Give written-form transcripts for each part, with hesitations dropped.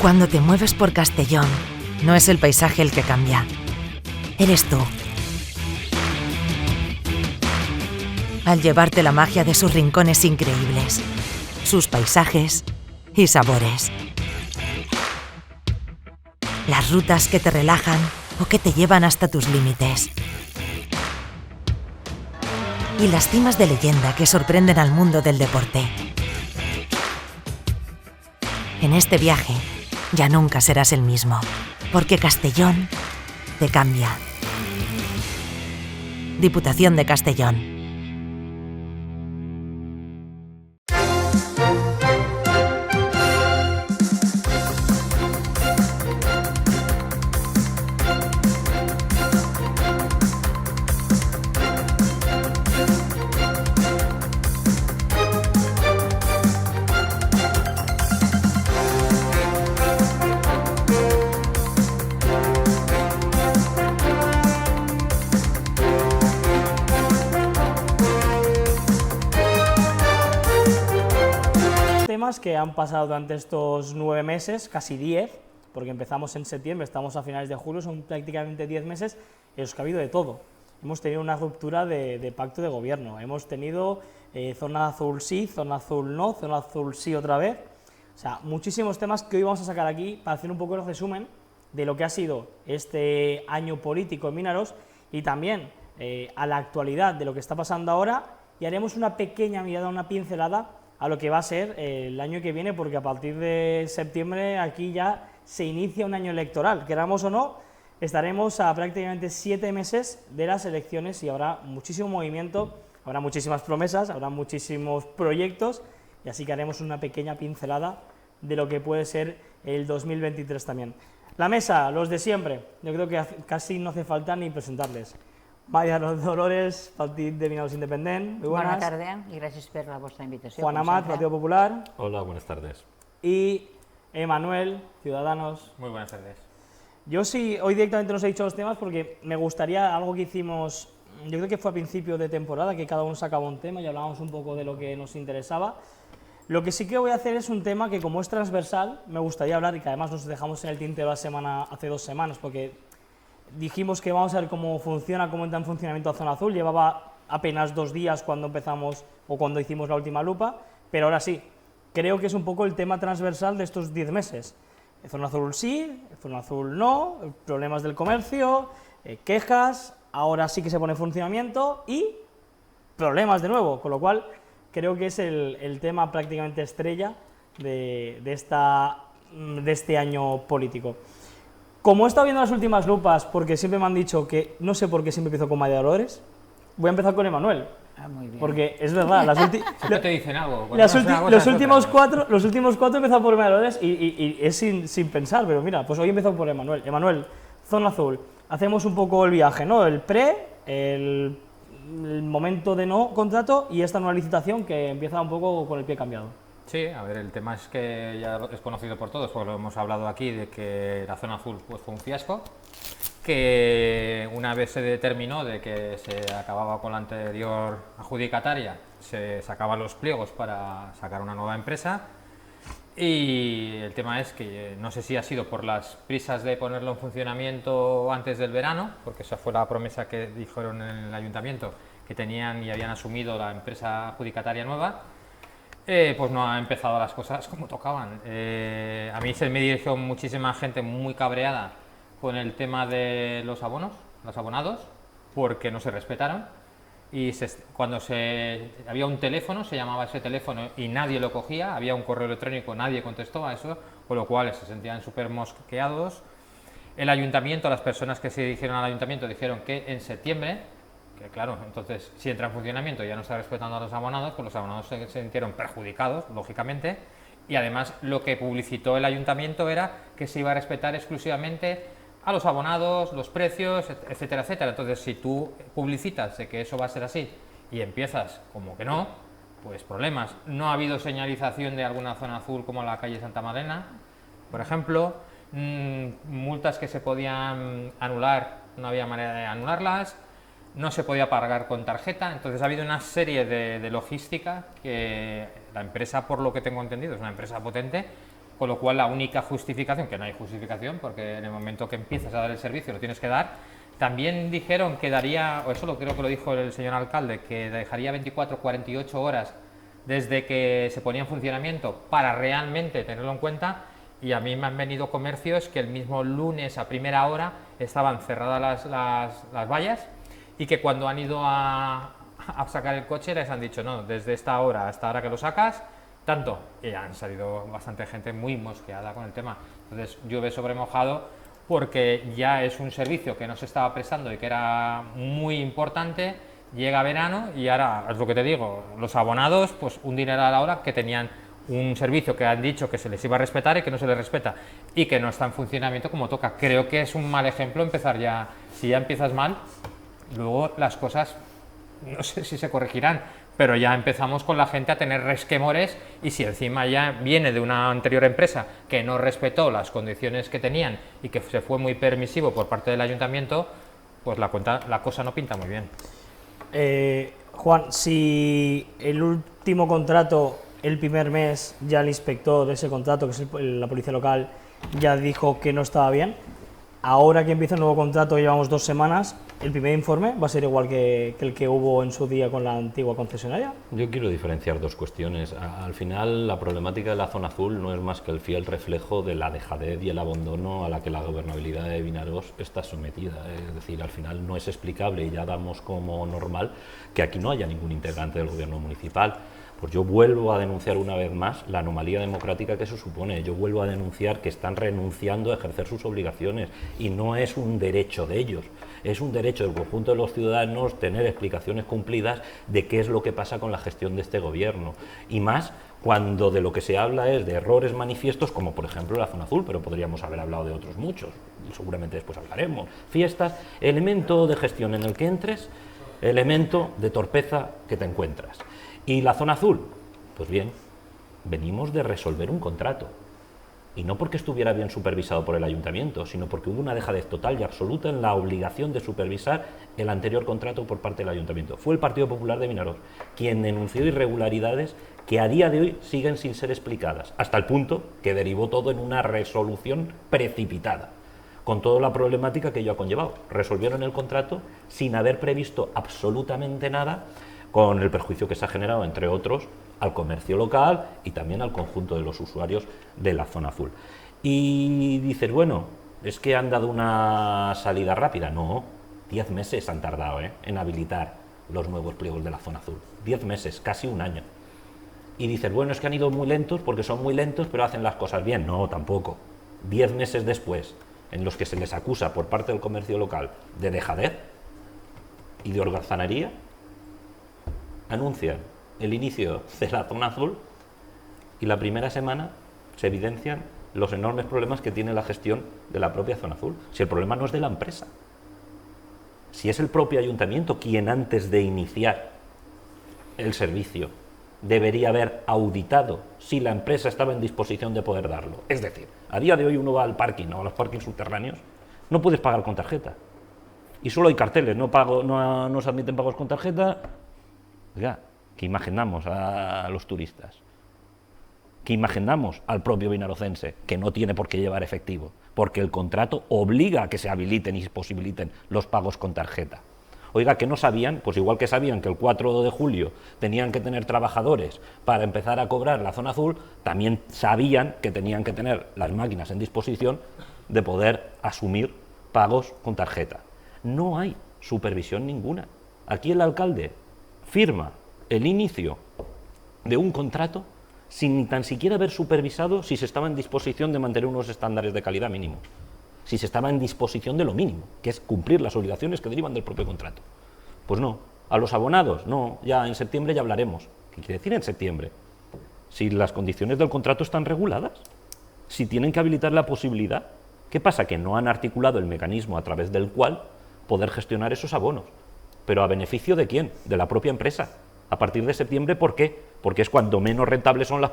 Cuando te mueves por Castellón, no es el paisaje el que cambia. Eres tú. Al llevarte la magia de sus rincones increíbles, sus paisajes y sabores. Las rutas que te relajan o que te llevan hasta tus límites. Y las cimas de leyenda que sorprenden al mundo del deporte. En este viaje, ya nunca serás el mismo, porque Castellón te cambia. Diputación de Castellón. Que han pasado durante estos 9 meses, casi 10, porque empezamos en septiembre, estamos a finales de julio, son prácticamente 10 meses en los que ha habido de todo. Hemos tenido una ruptura de pacto de gobierno, hemos tenido zona azul sí, zona azul no, zona azul sí otra vez, o sea, muchísimos temas que hoy vamos a sacar aquí para hacer un poco el resumen de lo que ha sido este año político en Vinaroz y también a la actualidad de lo que está pasando ahora, y haremos una pequeña mirada, una pincelada a lo que va a ser el año que viene, porque a partir de septiembre aquí ya se inicia un año electoral, queramos o no, estaremos a prácticamente 7 meses de las elecciones y habrá muchísimo movimiento, habrá muchísimas promesas, habrá muchísimos proyectos, y así que haremos una pequeña pincelada de lo que puede ser el 2023 también. La mesa, los de siempre, yo creo que casi no hace falta ni presentarles. María Dolores, Partit de Vinaroz Independent, muy buenas. Buenas tardes y gracias por la vuestra invitación. Juan Amat, Partido Popular. Hola, buenas tardes. Y Emanuel, Ciudadanos. Muy buenas tardes. Yo sí, hoy directamente nos he dicho los temas porque me gustaría algo que hicimos, yo creo que fue a principio de temporada, que cada uno sacaba un tema y hablábamos un poco de lo que nos interesaba. Lo que sí que voy a hacer es un tema que, como es transversal, me gustaría hablar y que además nos dejamos en el tintero hace 2 semanas, porque dijimos que vamos a ver cómo funciona, cómo entra en funcionamiento Zona Azul. Llevaba apenas 2 días cuando empezamos o cuando hicimos la última lupa, pero ahora sí, creo que es un poco el tema transversal de estos 10 meses. Zona Azul sí, Zona Azul no, problemas del comercio, quejas, ahora sí que se pone en funcionamiento y problemas de nuevo, con lo cual creo que es el tema prácticamente estrella de este año político. Como he estado viendo las últimas lupas, porque siempre me han dicho que no sé por qué siempre empiezo con María Dolores, voy a empezar con Emanuel. Muy bien. Porque es verdad, ¿Qué te dicen algo? los últimos cuatro he empezado por María Dolores y es sin pensar, pero mira, pues hoy he empezado por Emanuel. Emanuel, Zona Azul, hacemos un poco el viaje, ¿no? El el momento de no contrato y esta nueva licitación que empieza un poco con el pie cambiado. Sí, a ver, el tema es que ya es conocido por todos, porque lo hemos hablado aquí, de que la Zona Azul pues, fue un fiasco, que una vez se determinó de que se acababa con la anterior adjudicataria, se sacaban los pliegos para sacar una nueva empresa, y el tema es que no sé si ha sido por las prisas de ponerlo en funcionamiento antes del verano, porque esa fue la promesa que dijeron en el ayuntamiento, que tenían y habían asumido la empresa adjudicataria nueva. Pues no ha empezado las cosas como tocaban. A mí se me dirigió muchísima gente muy cabreada con el tema de los abonados, porque no se respetaron. Y cuando había un teléfono, se llamaba ese teléfono y nadie lo cogía, había un correo electrónico, nadie contestó a eso, con lo cual se sentían súper mosqueados. El ayuntamiento, las personas que se dirigieron al ayuntamiento dijeron que en septiembre, que claro, entonces si entra en funcionamiento y ya no está respetando a los abonados, pues los abonados se sintieron perjudicados, lógicamente, y además lo que publicitó el ayuntamiento era que se iba a respetar exclusivamente a los abonados, los precios, etcétera, etcétera. Entonces, si tú publicitas de que eso va a ser así y empiezas como que no, pues problemas. No ha habido señalización de alguna zona azul como la calle Santa Magdalena, por ejemplo, multas que se podían anular, no había manera de anularlas, no se podía pagar con tarjeta. Entonces ha habido una serie de logística que la empresa, por lo que tengo entendido, es una empresa potente, con lo cual la única justificación, que no hay justificación, porque en el momento que empiezas a dar el servicio lo tienes que dar. También dijeron que daría, o eso creo que lo dijo el señor alcalde, que dejaría 24-48 horas desde que se ponía en funcionamiento para realmente tenerlo en cuenta. Y a mí me han venido comercios que el mismo lunes a primera hora estaban cerradas las vallas, y que cuando han ido a sacar el coche les han dicho, no, desde esta hora hasta ahora que lo sacas, tanto. Y han salido bastante gente muy mosqueada con el tema. Entonces, llueve sobre mojado, porque ya es un servicio que no se estaba prestando y que era muy importante. Llega verano y ahora, es lo que te digo, los abonados, pues un dinero a la hora, que tenían un servicio que han dicho que se les iba a respetar y que no se les respeta, y que no está en funcionamiento como toca. Creo que es un mal ejemplo empezar ya. Si ya empiezas mal, luego las cosas no sé si se corregirán, pero ya empezamos con la gente a tener resquemores, y si encima ya viene de una anterior empresa que no respetó las condiciones que tenían y que se fue muy permisivo por parte del ayuntamiento, pues la cosa no pinta muy bien. Juan, si el último contrato, el primer mes, ya el inspector de ese contrato, que es la policía local, ya dijo que no estaba bien, ahora que empieza el nuevo contrato, llevamos 2 semanas, ¿el primer informe va a ser igual que el que hubo en su día con la antigua concesionaria? Yo quiero diferenciar 2 cuestiones. Al final, la problemática de la zona azul no es más que el fiel reflejo de la dejadez y el abandono a la que la gobernabilidad de Vinaroz está sometida. Es decir, al final no es explicable, y ya damos como normal, que aquí no haya ningún integrante del gobierno municipal. Pues yo vuelvo a denunciar una vez más la anomalía democrática que eso supone. Yo vuelvo a denunciar que están renunciando a ejercer sus obligaciones, y no es un derecho de ellos, es un derecho del conjunto de los ciudadanos tener explicaciones cumplidas de qué es lo que pasa con la gestión de este gobierno. Y más cuando de lo que se habla es de errores manifiestos, como por ejemplo la zona azul, pero podríamos haber hablado de otros muchos, y seguramente después hablaremos. Fiestas, elemento de gestión en el que entres, elemento de torpeza que te encuentras. ¿Y la zona azul? Pues bien, venimos de resolver un contrato, y no porque estuviera bien supervisado por el ayuntamiento, sino porque hubo una dejadez total y absoluta en la obligación de supervisar el anterior contrato por parte del ayuntamiento. Fue el Partido Popular de Vinaroz quien denunció irregularidades que a día de hoy siguen sin ser explicadas, hasta el punto que derivó todo en una resolución precipitada, con toda la problemática que ello ha conllevado. Resolvieron el contrato sin haber previsto absolutamente nada, con el perjuicio que se ha generado, entre otros, al comercio local y también al conjunto de los usuarios de la zona azul. Y dices, bueno, es que han dado una salida rápida. No, 10 meses han tardado en habilitar los nuevos pliegos de la zona azul. 10 meses, casi un año. Y dices, bueno, es que han ido muy lentos porque son muy lentos, pero hacen las cosas bien. No, tampoco. 10 meses después, en los que se les acusa por parte del comercio local de dejadez y de holgazanería, anuncian el inicio de la zona azul, y la primera semana se evidencian los enormes problemas que tiene la gestión de la propia zona azul. Si el problema no es de la empresa, si es el propio ayuntamiento quien antes de iniciar el servicio debería haber auditado si la empresa estaba en disposición de poder darlo. Es decir, a día de hoy uno va al parking o a los parkings subterráneos, no puedes pagar con tarjeta, y solo hay carteles, no se admiten pagos con tarjeta. Oiga, ¿qué imaginamos a los turistas? ¿Qué imaginamos al propio vinarocense, que no tiene por qué llevar efectivo? Porque el contrato obliga a que se habiliten y posibiliten los pagos con tarjeta. Oiga, ¿que no sabían? Pues igual que sabían que el 4 de julio tenían que tener trabajadores para empezar a cobrar la zona azul, también sabían que tenían que tener las máquinas en disposición de poder asumir pagos con tarjeta. No hay supervisión ninguna. Aquí el alcalde firma el inicio de un contrato sin ni tan siquiera haber supervisado si se estaba en disposición de mantener unos estándares de calidad mínimos, si se estaba en disposición de lo mínimo, que es cumplir las obligaciones que derivan del propio contrato. Pues no. A los abonados, no, ya en septiembre ya hablaremos. ¿Qué quiere decir en septiembre? Si las condiciones del contrato están reguladas, si tienen que habilitar la posibilidad. ¿Qué pasa? Que no han articulado el mecanismo a través del cual poder gestionar esos abonos. ¿Pero a beneficio de quién? De la propia empresa. A partir de septiembre, ¿por qué? Porque es cuando menos rentables son las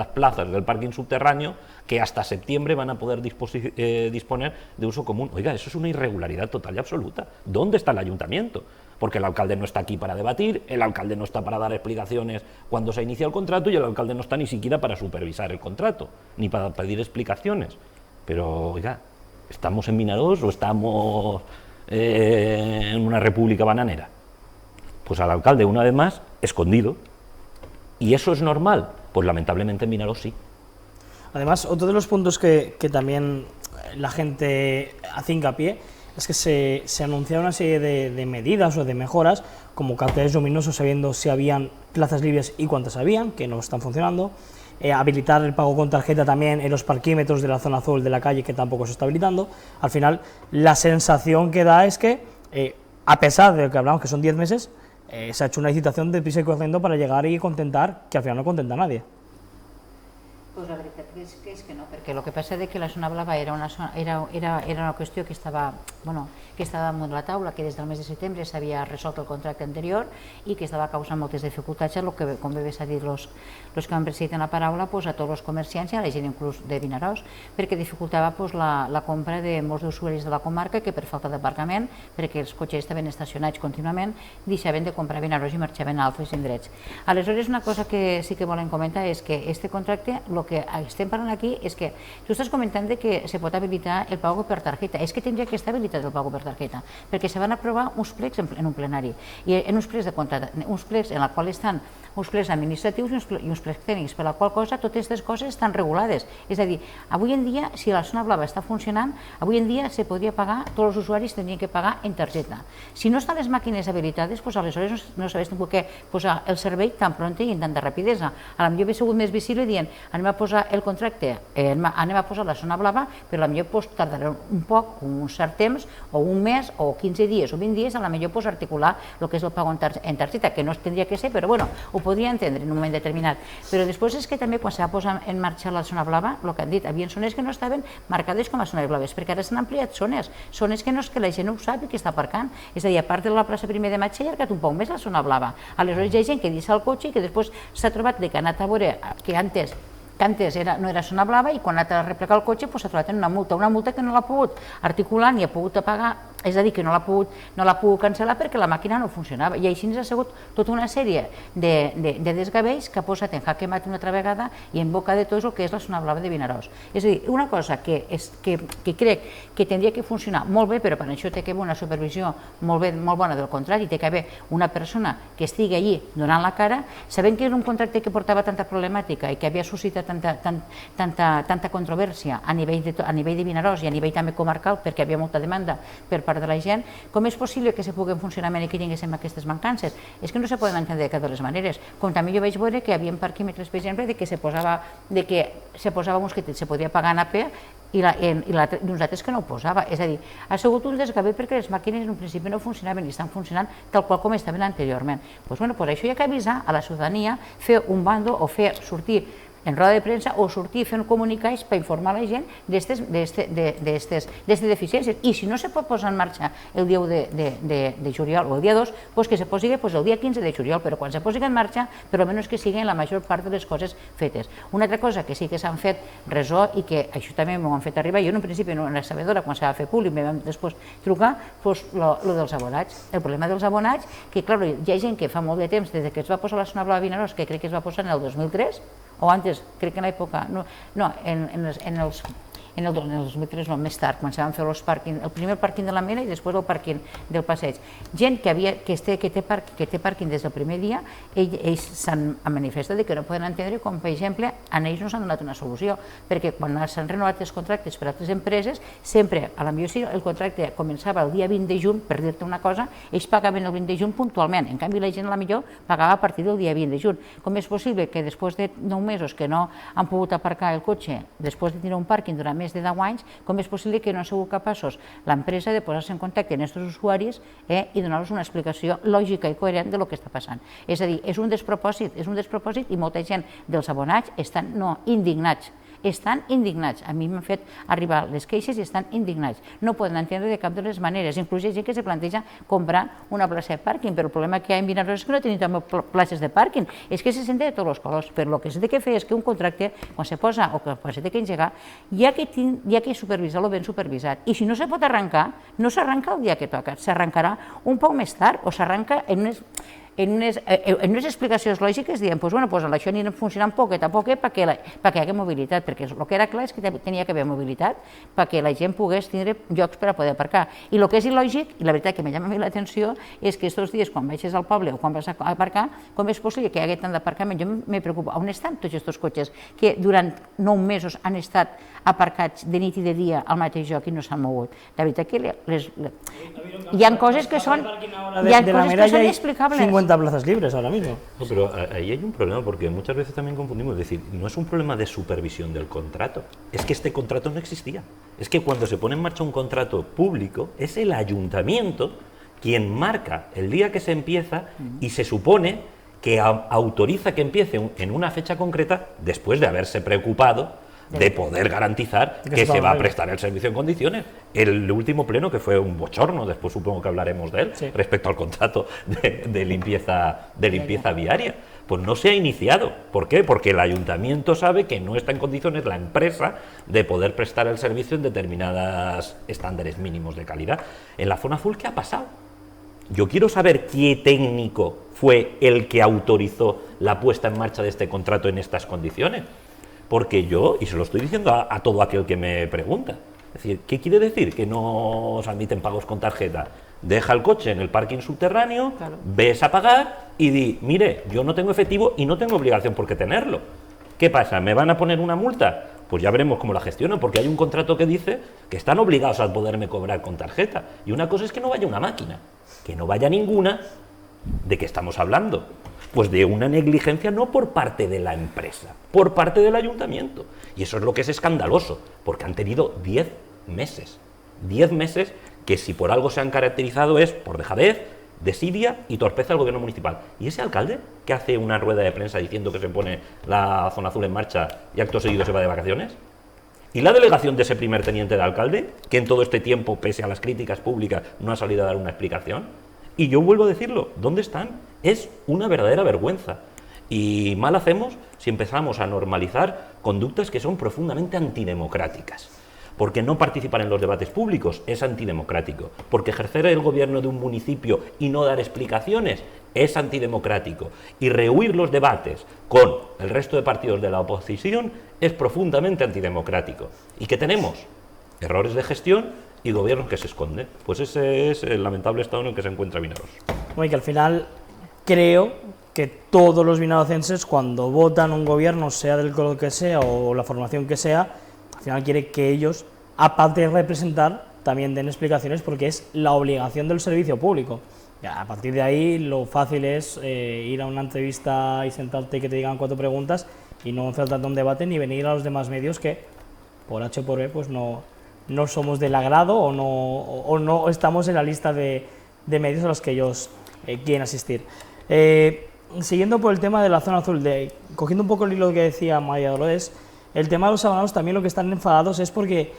plazas del parking subterráneo, que hasta septiembre van a poder disponer de uso común. Oiga, eso es una irregularidad total y absoluta. ¿Dónde está el ayuntamiento? porque el alcalde no está aquí para debatir, el alcalde no está para dar explicaciones cuando se inicia el contrato y el alcalde no está ni siquiera para supervisar el contrato, ni para pedir explicaciones. Pero, oiga, ¿estamos en Vinaròs o estamos en una república bananera? Pues al alcalde, una vez más, escondido. ¿Y eso es normal? Pues lamentablemente en Vinaròs sí. Además, otro de los puntos que también la gente hace hincapié es que se anunciaron una serie de medidas o de mejoras, como carteles luminosos sabiendo si habían plazas libres y cuántas habían, que no están funcionando, habilitar el pago con tarjeta también en los parquímetros de la zona azul de la calle, que tampoco se está habilitando. Al final, la sensación que da es que, a pesar de lo que hablamos, que son 10 meses, se ha hecho una licitación de prisa y corriendo para llegar y contentar, que al final no contenta a nadie. Pues la veritat és que no, perquè el que passa és que la zona blava era una qüestió que estava, que estava damunt de la taula, que des del mes de setembre s'havia resolt el contracte anterior i que estava causant moltes dificultats, el que, com bé s'ha dit els que han precedit en la paraula, a tots els comerciants i a la gent inclús de Vinaròs, perquè dificultava la compra de molts usuaris de la comarca que per falta d'aparcament, perquè els cotxes estaven estacionats contínuament, deixaven de comprar a Vinaròs i marxaven a altres indrets. Aleshores, una cosa que sí que volem comentar és que este contracte, el que estem parlant aquí és que tu estàs comentant que se pot habilitar el pago per targeta. És que tindria que estar habilitat el pago per targeta, perquè se van aprovar uns plecs en un plenari, i en uns plecs en els quals estan uns plecs administratius i uns plecs tècnics, per la qual cosa totes aquestes coses estan regulades. És a dir, avui en dia, si la zona blava està funcionant, avui en dia se podria pagar, tots els usuaris tindrien que pagar en targeta. Si no estan les màquines habilitades, aleshores no sabés per què posar el servei tan pronte i amb tanta rapidesa. A la millor hauria sigut més visible dient, anem a posar el contracte, anem a posar la zona blava, però a la millor tardarà un poc, un cert temps, o un mes, o 15 dies, o 20 dies, a la millor articular el que és el pago en targeta, que no tindria que ser, però bueno, ho podria entendre en un moment determinat. Però després és que també quan s'ha posat en marxa la zona blava, el que han dit, havia zones que no estaven marcades com a zones blaves, perquè ara s'han ampliat zones que no és que la gent no ho sap i que està aparcant. És a dir, a part de la plaça 1 de maig s'ha allargat un poc més la zona blava. Aleshores hi ha gent que deixa el cotxe i que després s'ha trobat que ha anat a veure que antes no era zona blava i quan ha anat a replegar el cotxe s'ha trobat en una multa que no l'ha pogut articular ni ha pogut pagar, és a dir, que no l'ha pogut cancel·lar perquè la màquina no funcionava. I així ha sigut tota una sèrie de desgavells que ha posat en jaque mate una altra vegada i en boca de tots el que és la zona blava de Vinaròs. És a dir, una cosa que crec que tindria que funcionar molt bé, però per això té que haver una supervisió molt bona del contracte i té que haver una persona que estigui allí donant la cara, sabent que era un contracte que portava tanta problemàtica i que havia suscitat tanta controvèrsia a nivell de Vinaròs i a nivell també comarcal, perquè hi havia molta demanda per part de la gent, com és possible que se pugui en funcionament i que tinguéssim aquestes mancances? És que no se poden entendre de cap de les maneres. Com també jo vaig veure que hi havia parquímetres, per exemple, que se posava mosquetet, se podia pagar en AP i nosaltres que no ho posava. És a dir, ha sigut un desgavell perquè les màquines en un principi no funcionaven i estan funcionant tal qual com estaven anteriorment. Doncs això hi ha que avisar a la ciutadania, fer un bando o fer sortir en roda de premsa o sortir fent comunicats per informar la gent d'aquestes deficiències. I si no se pot posar en marxa el dia 1 de juliol o el dia 2, doncs que se posi el dia 15 de juliol, però quan se posi en marxa, per almenys que siguin la major part de les coses fetes. Una altra cosa que sí que s'han fet ressò i que això també m'ho han fet arribar, jo en un principi no era sabedora, quan s'ha de fer públic, me vam després trucar, doncs el dels abonats. El problema dels abonats, que clar, hi ha gent que fa molt de temps, des que es va posar la zona blava a Vinaròs, que crec que es va posar en el 2003, o antes, crec que en l'època, en el 2003, no, més tard, quan se van fer el primer pàrquing de la Mena i després el pàrquing del Passeig. Gent que té pàrquing des del primer dia, ells s'han manifestat que no poden entendre com, per exemple, a ells no s'han donat una solució, perquè quan s'han renovat els contractes per a altres empreses, sempre, a la millor si el contracte començava el dia 20 de juny, per dir-te una cosa, ells pagaven el 20 de juny puntualment, en canvi la gent a la millor pagava a partir del dia 20 de juny. Com és possible que després de 9 mesos que no han pogut aparcar el cotxe, després de tenir un pàrquing durant més de 10 anys, com és possible que no han sigut capaços l'empresa de posar-se en contacte amb aquests usuaris i donar-los una explicació lògica i coherent del que està passant. És a dir, és un despropòsit i molta gent dels abonats estan indignats estan indignats. A mi m'han fet arribar les queixes i estan indignats. No poden entendre de cap de les maneres. Inclús hi ha gent que se planteja comprar una plaça de pàrquing, però el problema que hi ha en Vinaròs és que no tenim també places de pàrquing. És que se sent de tots els colors, però el que s'ha de fer és que un contracte, quan se posa o quan s'ha d'engegar, hi ha que supervisar-lo ben supervisat. I si no se pot arrencar, no s'arrenca el dia que toca, s'arrencarà un poc més tard o s'arrenca en unes explicacions lògiques dient, doncs això anirà funcionant poquet a poquet perquè hi hagi mobilitat, perquè el que era clar és que tenia que haver mobilitat perquè la gent pogués tindre llocs per a poder aparcar. I el que és il·lògic, i la veritat que me llama l'atenció, és que aquests dies quan baixes al poble o quan vas a aparcar, com és possible que hi hagi tant d'aparcament? Jo me preocupa, on estan tots aquests cotxes que durant 9 mesos han estat aparcats de nit i de dia al mateix lloc i no s'han mogut? La veritat que hi ha coses que són inexplicables. 50 plazas libres ahora mismo. No, pero ahí hay un problema porque muchas veces también confundimos, es decir, no es un problema de supervisión del contrato, es que este contrato no existía. Es que cuando se pone en marcha un contrato público, es el ayuntamiento quien marca el día que se empieza y se supone que autoriza que empiece en una fecha concreta después de haberse preocupado de poder garantizar que se va a prestar el servicio en condiciones. El último pleno, que fue un bochorno, después supongo que hablaremos de él, sí, respecto al contrato de limpieza viaria, pues no se ha iniciado. ¿Por qué? Porque el ayuntamiento sabe que no está en condiciones la empresa de poder prestar el servicio en determinados estándares mínimos de calidad. En la zona azul, ¿qué ha pasado? Yo quiero saber qué técnico fue el que autorizó la puesta en marcha de este contrato en estas condiciones. Porque yo, y se lo estoy diciendo a todo aquel que me pregunta, es decir, ¿qué quiere decir? Que no se admiten pagos con tarjeta. Deja el coche en el parking subterráneo, claro, ves a pagar y di, mire, yo no tengo efectivo y no tengo obligación por qué tenerlo. ¿Qué pasa? ¿Me van a poner una multa? Pues ya veremos cómo la gestionan, porque hay un contrato que dice que están obligados a poderme cobrar con tarjeta. Y una cosa es que no vaya una máquina, que no vaya ninguna. ¿De qué estamos hablando? Pues de una negligencia no por parte de la empresa, por parte del ayuntamiento. Y eso es lo que es escandaloso, porque han tenido 10 meses. 10 meses que si por algo se han caracterizado es por dejadez, desidia y torpeza del gobierno municipal. ¿Y ese alcalde que hace una rueda de prensa diciendo que se pone la zona azul en marcha y acto seguido se va de vacaciones? ¿Y la delegación de ese primer teniente de alcalde, que en todo este tiempo, pese a las críticas públicas, no ha salido a dar una explicación? Y yo vuelvo a decirlo, ¿dónde están? Es una verdadera vergüenza. Y mal hacemos si empezamos a normalizar conductas que son profundamente antidemocráticas. Porque no participar en los debates públicos es antidemocrático. Porque ejercer el gobierno de un municipio y no dar explicaciones es antidemocrático. Y rehuir los debates con el resto de partidos de la oposición es profundamente antidemocrático. ¿Y qué tenemos? Errores de gestión y gobiernos que se esconden. Pues ese es el lamentable estado en el que se encuentra Vinaròs. Bueno, y que al final creo que todos los vinarocenses, cuando votan un gobierno, sea del color que sea o la formación que sea, al final quiere que ellos, aparte de representar, también den explicaciones, porque es la obligación del servicio público. Ya, a partir de ahí, lo fácil es ir a una entrevista y sentarte y que te digan 4 preguntas y no enfrentarte a un debate ni venir a los demás medios que, por H o por B, pues no somos del agrado o no estamos en la lista de medios a los que ellos quieren asistir. Siguiendo por el tema de la zona azul, cogiendo un poco el hilo que decía María Dolores, el tema de los abonados también lo que están enfadados es porque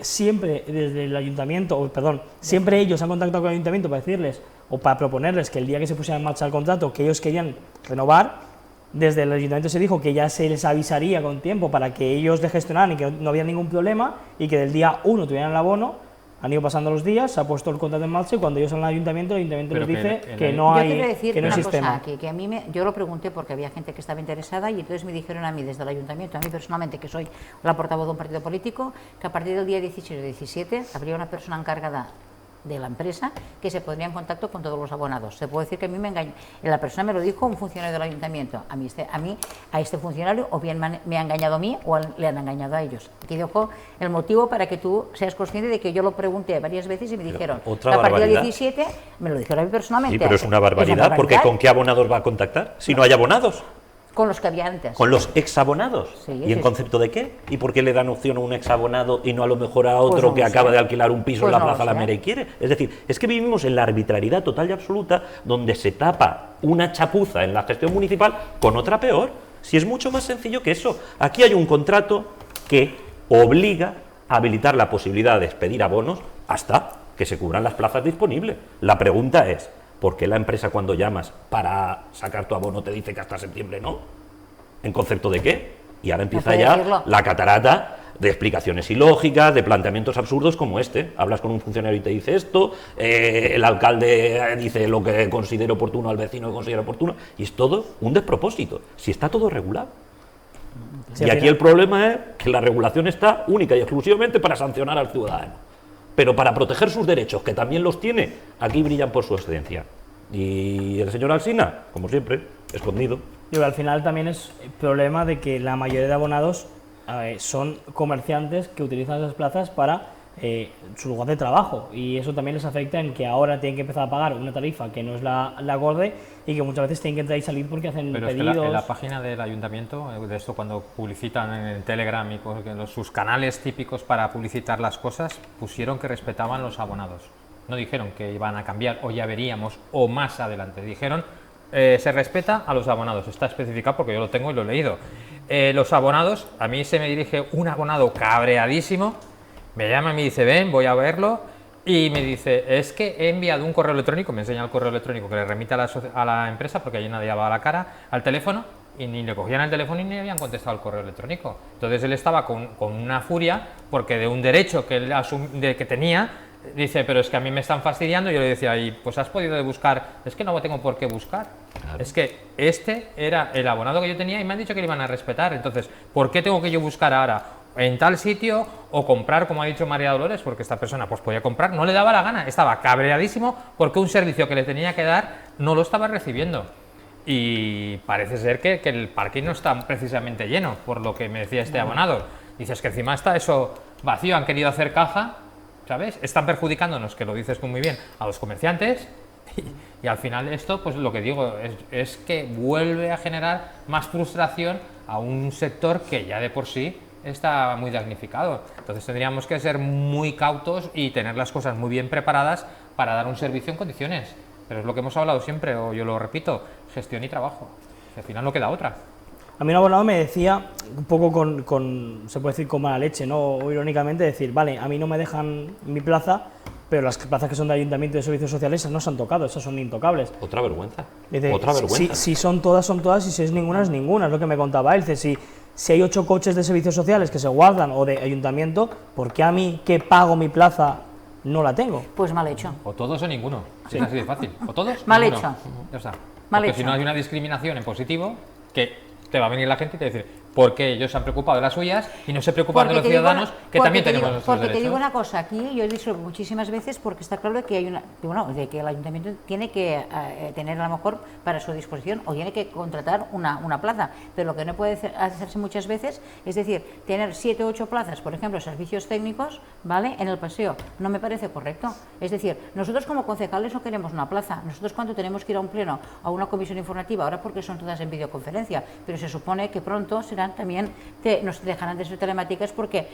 siempre desde el ayuntamiento, siempre ellos han contactado con el ayuntamiento para decirles o para proponerles que el día que se pusiera en marcha el contrato que ellos querían renovar, desde el ayuntamiento se dijo que ya se les avisaría con tiempo para que ellos le gestionaran y que no había ningún problema y que del día 1 tuvieran el abono. Han ido pasando los días, se ha puesto el contrato en marcha y cuando ellos salen al ayuntamiento, el ayuntamiento les dice que no hay sistema. Yo quiero decir una cosa, que a mí yo lo pregunté porque había gente que estaba interesada y entonces me dijeron a mí desde el ayuntamiento, a mí personalmente, que soy la portavoz de un partido político, que a partir del día 16 o 17 habría una persona encargada de la empresa que se pondría en contacto con todos los abonados. Se puede decir que a mí me engañó, la persona me lo dijo un funcionario del ayuntamiento, a este funcionario o bien me ha engañado a mí o le han engañado a ellos. Aquí dejo el motivo para que tú seas consciente de que yo lo pregunté varias veces y me dijeron, a partir del 17, me lo dijeron a mí personalmente. Sí, pero es una barbaridad, porque ¿con qué abonados va a contactar si no hay abonados? Con los que había antes. ¿Con los exabonados? Sí, ¿Y en concepto de qué? ¿Y por qué le dan opción a un exabonado y no a lo mejor a otro que acaba de alquilar un piso en la Plaza La Mera y quiere? Es decir, es que vivimos en la arbitrariedad total y absoluta donde se tapa una chapuza en la gestión municipal con otra peor. Si es mucho más sencillo que eso. Aquí hay un contrato que obliga a habilitar la posibilidad de expedir abonos hasta que se cubran las plazas disponibles. La pregunta es, ¿por qué la empresa cuando llamas para sacar tu abono te dice que hasta septiembre no? ¿En concepto de qué? Y ahora empieza ya la catarata de explicaciones ilógicas, de planteamientos absurdos como este. Hablas con un funcionario y te dice esto, el alcalde dice lo que considera oportuno, al vecino que considera oportuno, y es todo un despropósito, si está todo regulado. Sí, y aquí el problema es que la regulación está única y exclusivamente para sancionar al ciudadano. Pero para proteger sus derechos, que también los tiene, aquí brillan por su excelencia. Y el señor Alsina, como siempre, escondido. Y al final también es el problema de que la mayoría de abonados son comerciantes que utilizan esas plazas para su lugar de trabajo, y eso también les afecta en que ahora tienen que empezar a pagar una tarifa que no es la acorde y que muchas veces tienen que entrar y salir porque hacen Pero pedidos. es que en la página del ayuntamiento, de esto cuando publicitan en el Telegram y sus canales típicos para publicitar las cosas, pusieron que respetaban los abonados. No dijeron que iban a cambiar o ya veríamos o más adelante. Dijeron se respeta a los abonados. Está especificado porque yo lo tengo y lo he leído. Los abonados, a mí se me dirige un abonado cabreadísimo, me llama y me dice, ven, voy a verlo, y me dice, es que he enviado un correo electrónico, me enseña el correo electrónico que le remite a la empresa, porque allí nadie daba la cara, al teléfono, y ni le cogían el teléfono y ni le habían contestado el correo electrónico. Entonces él estaba con una furia, porque de un derecho que él que tenía, dice, pero es que a mí me están fastidiando, y yo le decía, y pues has podido buscar, es que no tengo por qué buscar, claro. Es que este era el abonado que yo tenía y me han dicho que le iban a respetar, entonces, ¿por qué tengo que yo buscar ahora en tal sitio o comprar, como ha dicho María Dolores, porque esta persona pues podía comprar, no le daba la gana, estaba cabreadísimo porque un servicio que le tenía que dar no lo estaba recibiendo? Y parece ser que el parking no está precisamente lleno, por lo que me decía este abonado. Dices que encima está eso vacío, han querido hacer caja, ¿sabes? Están perjudicándonos, que lo dices muy bien, a los comerciantes, y al final esto, pues lo que digo, es que vuelve a generar más frustración a un sector que ya de por sí está muy damnificado. Entonces tendríamos que ser muy cautos y tener las cosas muy bien preparadas para dar un servicio en condiciones. Pero es lo que hemos hablado siempre, o yo lo repito, gestión y trabajo. Al final no queda otra. A mí un abonado me decía, un poco se puede decir con mala leche, ¿no? O irónicamente, decir, vale, a mí no me dejan mi plaza, pero las plazas que son de ayuntamiento y de servicios sociales esas no se han tocado, esas son intocables. Otra vergüenza. Dice, otra vergüenza. Si son todas, y si es ninguna, es ninguna, es lo que me contaba él. Dice, si hay 8 coches de servicios sociales que se guardan o de ayuntamiento, ¿por qué a mí, que pago mi plaza, no la tengo? Pues mal hecho. O todos o ninguno, sí. Es así de fácil. O todos mal ninguno. Hecho. Ya está. Mal Porque hecho. si no hay una discriminación en positivo, que te va a venir la gente y te va a decir, ¿por qué ellos se han preocupado de las suyas y no se preocupan de los ciudadanos que también tenemos nuestros derechos? Porque te digo una cosa, aquí yo he dicho muchísimas veces, porque está claro que hay de que el ayuntamiento tiene que tener a lo mejor para su disposición o tiene que contratar una plaza, pero lo que no puede hacerse muchas veces es decir, tener 7 o 8 plazas, por ejemplo, servicios técnicos, ¿vale?, en el paseo, no me parece correcto. Es decir, nosotros como concejales no queremos una plaza, nosotros cuando tenemos que ir a un pleno, a una comisión informativa, ahora porque son todas en videoconferencia, pero se supone que pronto serán también, nos dejarán de ser telemáticas porque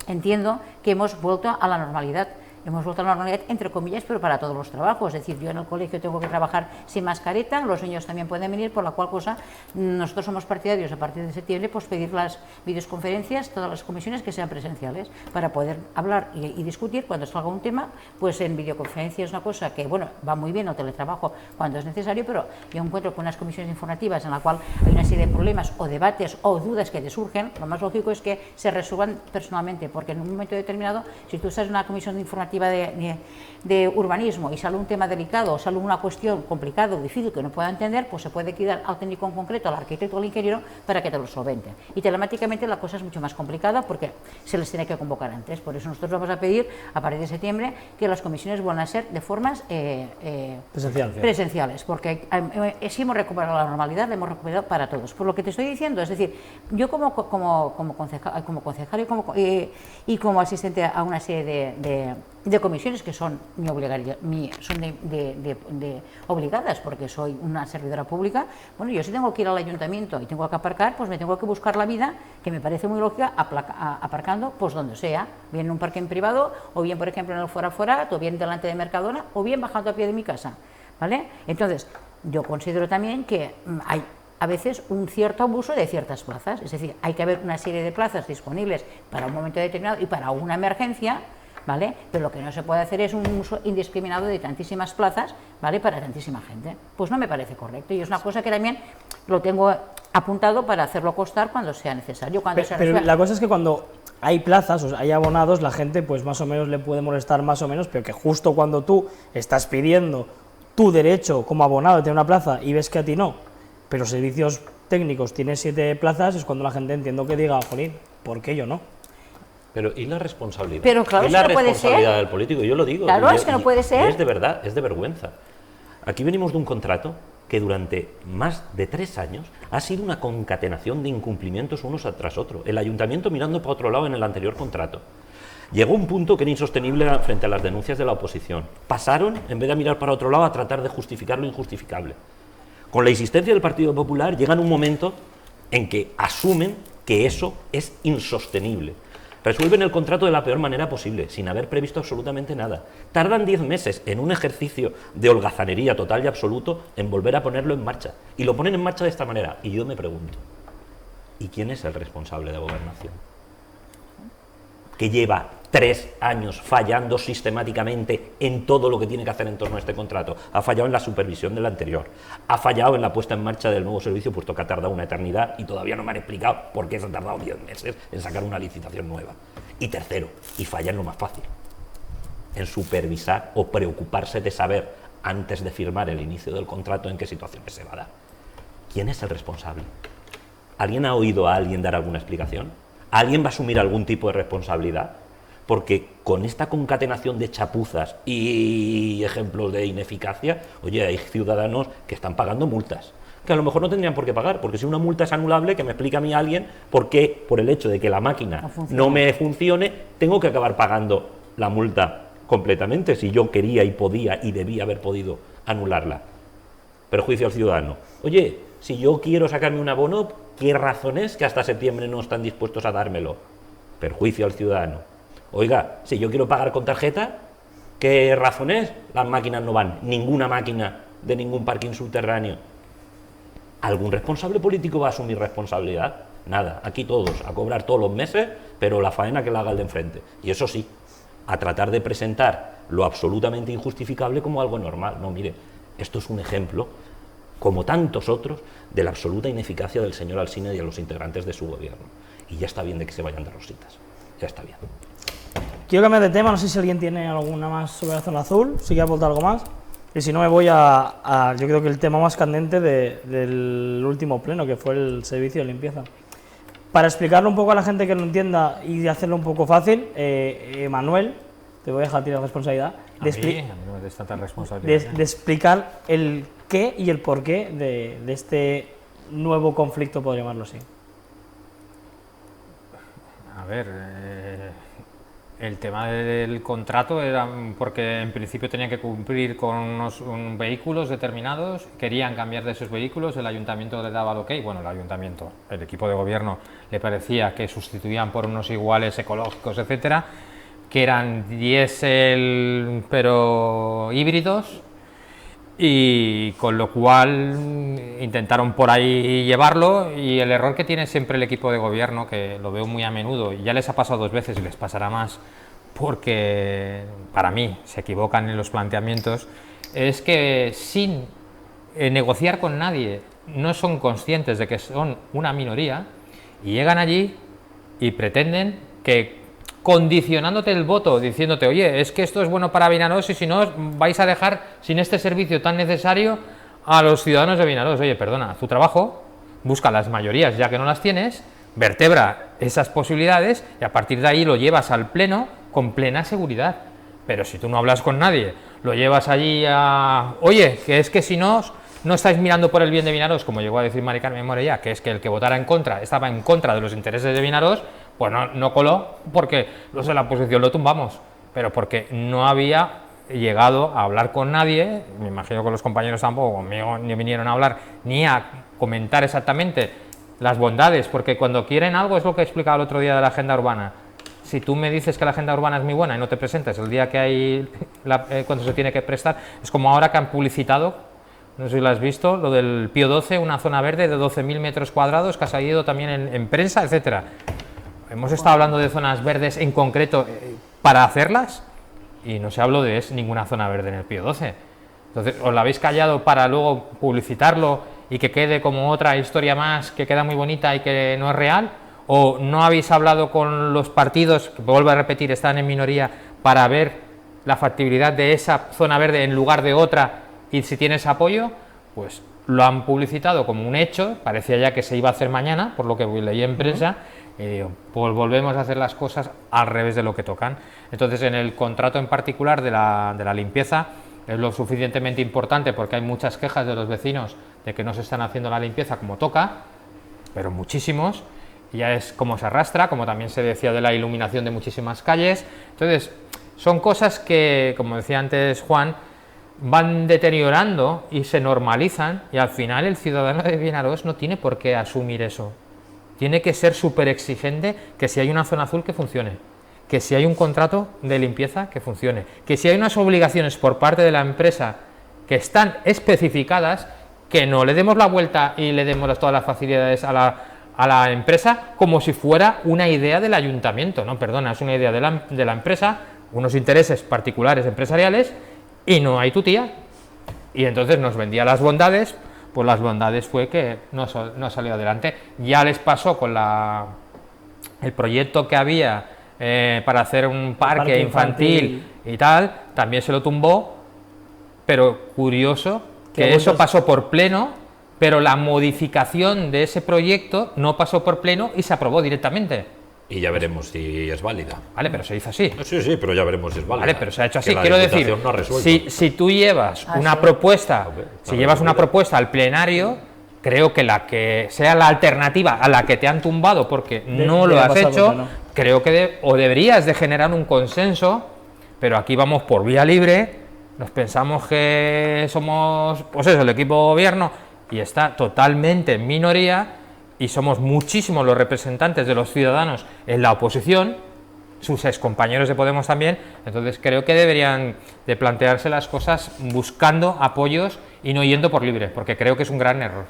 entiendo que hemos vuelto a la normalidad. Hemos vuelto a la normalidad, entre comillas, pero para todos los trabajos. Es decir, yo en el colegio tengo que trabajar sin mascareta, los niños también pueden venir, por la cual cosa nosotros somos partidarios a partir de septiembre, pues pedir las videoconferencias, todas las comisiones que sean presenciales, para poder hablar y discutir cuando salga un tema, pues en videoconferencia es una cosa que, bueno, va muy bien el teletrabajo cuando es necesario, pero yo encuentro con unas comisiones informativas en la cual hay una serie de problemas o debates o dudas que te surgen, lo más lógico es que se resuelvan personalmente, porque en un momento determinado, si tú estás en una comisión informativa de urbanismo y sale un tema delicado o sale una cuestión complicada o difícil que no pueda entender, pues se puede quedar al técnico en concreto, al arquitecto o al ingeniero para que te lo solvente. Y telemáticamente la cosa es mucho más complicada porque se les tiene que convocar antes. Por eso nosotros vamos a pedir a partir de septiembre que las comisiones vuelvan a ser de formas presenciales, porque si hemos recuperado la normalidad, la hemos recuperado para todos. Por lo que te estoy diciendo, es decir, yo como concejal y como asistente a una serie de comisiones que son obligadas, porque soy una servidora pública, bueno, yo si tengo que ir al ayuntamiento y tengo que aparcar, pues me tengo que buscar la vida, que me parece muy lógica, aparcando pues donde sea, bien en un parque en privado, o bien, por ejemplo, en el Forat, o bien delante de Mercadona, o bien bajando a pie de mi casa, ¿vale? Entonces, yo considero también que hay a veces un cierto abuso de ciertas plazas, es decir, hay que haber una serie de plazas disponibles para un momento determinado y para una emergencia, ¿vale? Pero lo que no se puede hacer es un uso indiscriminado de tantísimas plazas, ¿vale? Para tantísima gente. Pues no me parece correcto y es una cosa que también lo tengo apuntado para hacerlo constar cuando sea necesario. Pero la cosa es que cuando hay plazas, o sea, hay abonados, la gente pues más o menos le puede molestar más o menos, pero que justo cuando tú estás pidiendo tu derecho como abonado de tener una plaza y ves que a ti no, pero servicios técnicos tienes 7 plazas, es cuando la gente entiendo que diga, jolín, ¿por qué yo no? Pero ¿y la responsabilidad? Pero claro, ¿Y la es que no puede responsabilidad ser. del político? Yo lo digo. Claro, es que no puede ser. Es de verdad, es de vergüenza. Aquí venimos de un contrato que durante más de 3 años ha sido una concatenación de incumplimientos unos tras otros. El ayuntamiento mirando para otro lado en el anterior contrato. Llegó un punto que era insostenible frente a las denuncias de la oposición. Pasaron, en vez de mirar para otro lado, a tratar de justificar lo injustificable. Con la insistencia del Partido Popular llegan un momento en que asumen que eso es insostenible. Resuelven el contrato de la peor manera posible, sin haber previsto absolutamente nada. Tardan 10 meses en un ejercicio de holgazanería total y absoluto en volver a ponerlo en marcha. Y lo ponen en marcha de esta manera. Y yo me pregunto, ¿y quién es el responsable de gobernación? Que lleva 3 años fallando sistemáticamente en todo lo que tiene que hacer en torno a este contrato. Ha fallado en la supervisión del anterior, ha fallado en la puesta en marcha del nuevo servicio, puesto que ha tardado una eternidad y todavía no me han explicado por qué se han tardado 10 meses en sacar una licitación nueva. Y tercero, y falla en lo más fácil, en supervisar o preocuparse de saber, antes de firmar el inicio del contrato, en qué situaciones se va a dar. ¿Quién es el responsable? ¿Alguien ha oído a alguien dar alguna explicación? ¿Alguien va a asumir algún tipo de responsabilidad? Porque con esta concatenación de chapuzas y ejemplos de ineficacia, oye, hay ciudadanos que están pagando multas, que a lo mejor no tendrían por qué pagar, porque si una multa es anulable, que me explique a mí alguien por qué, por el hecho de que la máquina no me funcione, tengo que acabar pagando la multa completamente, si yo quería y podía y debía haber podido anularla. Perjuicio al ciudadano. Oye, si yo quiero sacarme un abono, ¿qué razón es que hasta septiembre no están dispuestos a dármelo? Perjuicio al ciudadano. Oiga, si yo quiero pagar con tarjeta, ¿qué razón es? Las máquinas no van, ninguna máquina de ningún parking subterráneo. ¿Algún responsable político va a asumir responsabilidad? Nada, aquí todos, a cobrar todos los meses, pero la faena que la haga el de enfrente. Y eso sí, a tratar de presentar lo absolutamente injustificable como algo normal. No, mire, esto es un ejemplo, como tantos otros, de la absoluta ineficacia del señor Alsina y de los integrantes de su gobierno. Y ya está bien de que se vayan de rositas, ya está bien. Quiero cambiar de tema, no sé si alguien tiene alguna más sobre la zona azul, si quiere aportar algo más. Y si no, me voy yo creo que el tema más candente del último pleno, que fue el servicio de limpieza. Para explicarlo un poco a la gente que lo entienda y hacerlo un poco fácil, Manuel, te voy a dejar a ti la responsabilidad A mí no me des tanta responsabilidad. de explicar el qué y el porqué de este nuevo conflicto, por llamarlo así. A ver, el tema del contrato era porque en principio tenían que cumplir con unos vehículos determinados, querían cambiar de esos vehículos, el ayuntamiento le daba el ok, bueno, el ayuntamiento, el equipo de gobierno le parecía que sustituían por unos iguales ecológicos, etcétera, que eran diésel pero híbridos, y con lo cual intentaron por ahí llevarlo, y el error que tiene siempre el equipo de gobierno, que lo veo muy a menudo, y ya les ha pasado 2 veces y les pasará más, porque para mí se equivocan en los planteamientos, es que sin negociar con nadie no son conscientes de que son una minoría y llegan allí y pretenden que, condicionándote el voto, diciéndote, oye, es que esto es bueno para Vinaroz y si no vais a dejar sin este servicio tan necesario a los ciudadanos de Vinaroz. Oye, perdona, haz tu trabajo, busca las mayorías ya que no las tienes, vertebra esas posibilidades y a partir de ahí lo llevas al pleno con plena seguridad. Pero si tú no hablas con nadie, lo llevas allí a... Oye, que es que si no estáis mirando por el bien de Vinaroz, como llegó a decir Mari Carmen Morella, que es que el que votara en contra estaba en contra de los intereses de Vinaroz, pues no coló, porque los de la oposición lo tumbamos, pero porque no había llegado a hablar con nadie, me imagino que los compañeros tampoco conmigo ni vinieron a hablar, ni a comentar exactamente las bondades, porque cuando quieren algo es lo que he explicado el otro día de la agenda urbana. Si tú me dices que la agenda urbana es muy buena y no te presentas el día que hay cuando se tiene que prestar, es como ahora que han publicitado no sé si lo has visto, lo del Pío XII, una zona verde de 12.000 metros cuadrados que ha salido también en prensa, etcétera. Hemos estado hablando de zonas verdes en concreto para hacerlas y no se habló de ninguna zona verde en el Pío XII. Entonces, ¿os la habéis callado para luego publicitarlo y que quede como otra historia más que queda muy bonita y que no es real? ¿O no habéis hablado con los partidos, que vuelvo a repetir, están en minoría, para ver la factibilidad de esa zona verde en lugar de otra y si tienes apoyo? Pues lo han publicitado como un hecho, parecía ya que se iba a hacer mañana, por lo que leí en prensa, y digo, pues volvemos a hacer las cosas al revés de lo que tocan. Entonces, en el contrato en particular de la limpieza, es lo suficientemente importante porque hay muchas quejas de los vecinos de que no se están haciendo la limpieza como toca, pero muchísimos, y ya es como se arrastra, como también se decía de la iluminación de muchísimas calles. Entonces, son cosas que, como decía antes Juan, van deteriorando y se normalizan, y al final el ciudadano de Vinaròs no tiene por qué asumir eso. Tiene que ser súper exigente que si hay una zona azul que funcione, que si hay un contrato de limpieza que funcione, que si hay unas obligaciones por parte de la empresa que están especificadas, que no le demos la vuelta y le demos todas las facilidades a la empresa como si fuera una idea del ayuntamiento. No, perdona, es una idea de la empresa, unos intereses particulares empresariales, y no hay tu tía. Y entonces nos vendía las bondades, pues las bondades fue que no salió adelante. Ya les pasó con el proyecto que había para hacer un parque infantil y tal, también se lo tumbó, pero curioso que eso pasó por pleno, pero la modificación de ese proyecto no pasó por pleno y se aprobó directamente. Y ya veremos si es válida. Vale, pero se hizo así. Sí, pero ya veremos si es válida. Vale, pero se ha hecho así. Que Quiero decir, no si tú llevas una propuesta, al plenario, creo que la que sea la alternativa a la que te han tumbado porque no lo has hecho, creo que deberías de generar un consenso, pero aquí vamos por vía libre, nos pensamos que somos, pues eso, el equipo de gobierno, y está totalmente en minoría, y somos muchísimos los representantes de los ciudadanos en la oposición, sus excompañeros de Podemos también. Entonces creo que deberían de plantearse las cosas buscando apoyos y no yendo por libre, porque creo que es un gran error.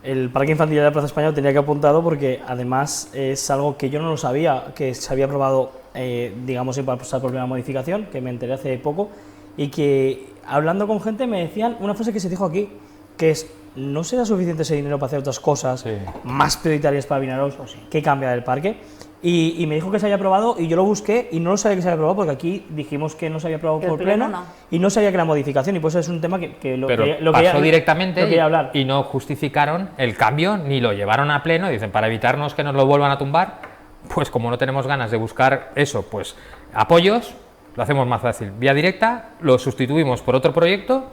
El Parque Infantil de la Plaza España lo tenía que apuntado porque además es algo que yo no lo sabía, que se había aprobado, digamos, sin pasar por primera modificación, que me enteré hace poco, y que hablando con gente me decían una frase que se dijo aquí, que es: no será suficiente ese dinero para hacer otras cosas más prioritarias para Vinaròs que cambiar el parque. Y me dijo que se había aprobado y yo lo busqué y no lo sabía que se había aprobado porque aquí dijimos que no se había aprobado por pleno y no sabía que era modificación, y pues es un tema que lo pasó directamente hablar. Y no justificaron el cambio ni lo llevaron a pleno. Dicen, para evitarnos que nos lo vuelvan a tumbar, pues como no tenemos ganas de buscar eso, pues apoyos, lo hacemos más fácil, vía directa, lo sustituimos por otro proyecto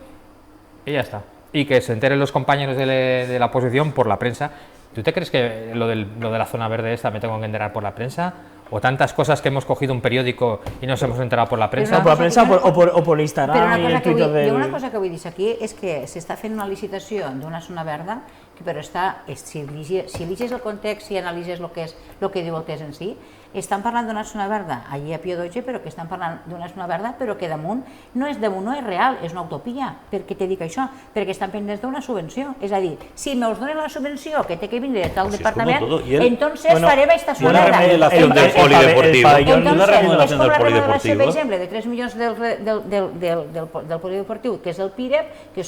y ya está. Y que se enteren los compañeros de la oposición por la prensa. ¿Tú te crees que lo de la zona verde esta me tengo que enterar por la prensa? ¿O tantas cosas que hemos cogido un periódico y nos hemos enterado por la prensa? ¿Por la prensa o por Instagram y el Twitter del...? Una cosa que vull dir aquí és que s'està fent una licitació d'una zona verda, però si eliges el context i analitzes el que diu el text en si, estan parlant d'una zona verda allí a Pío XII, però que estan parlant d'una zona verda però que damunt no és real, és una utopia. Per què te dic això? Perquè estan pendents d'una subvenció. És a dir, si me'ls donen la subvenció que té que vindre de tal departament, entonces farem esta zona verda. Polideportivo. Entonces, com la remodelació, per exemple, de 3 milions del polideportiu, que és el PIREP, que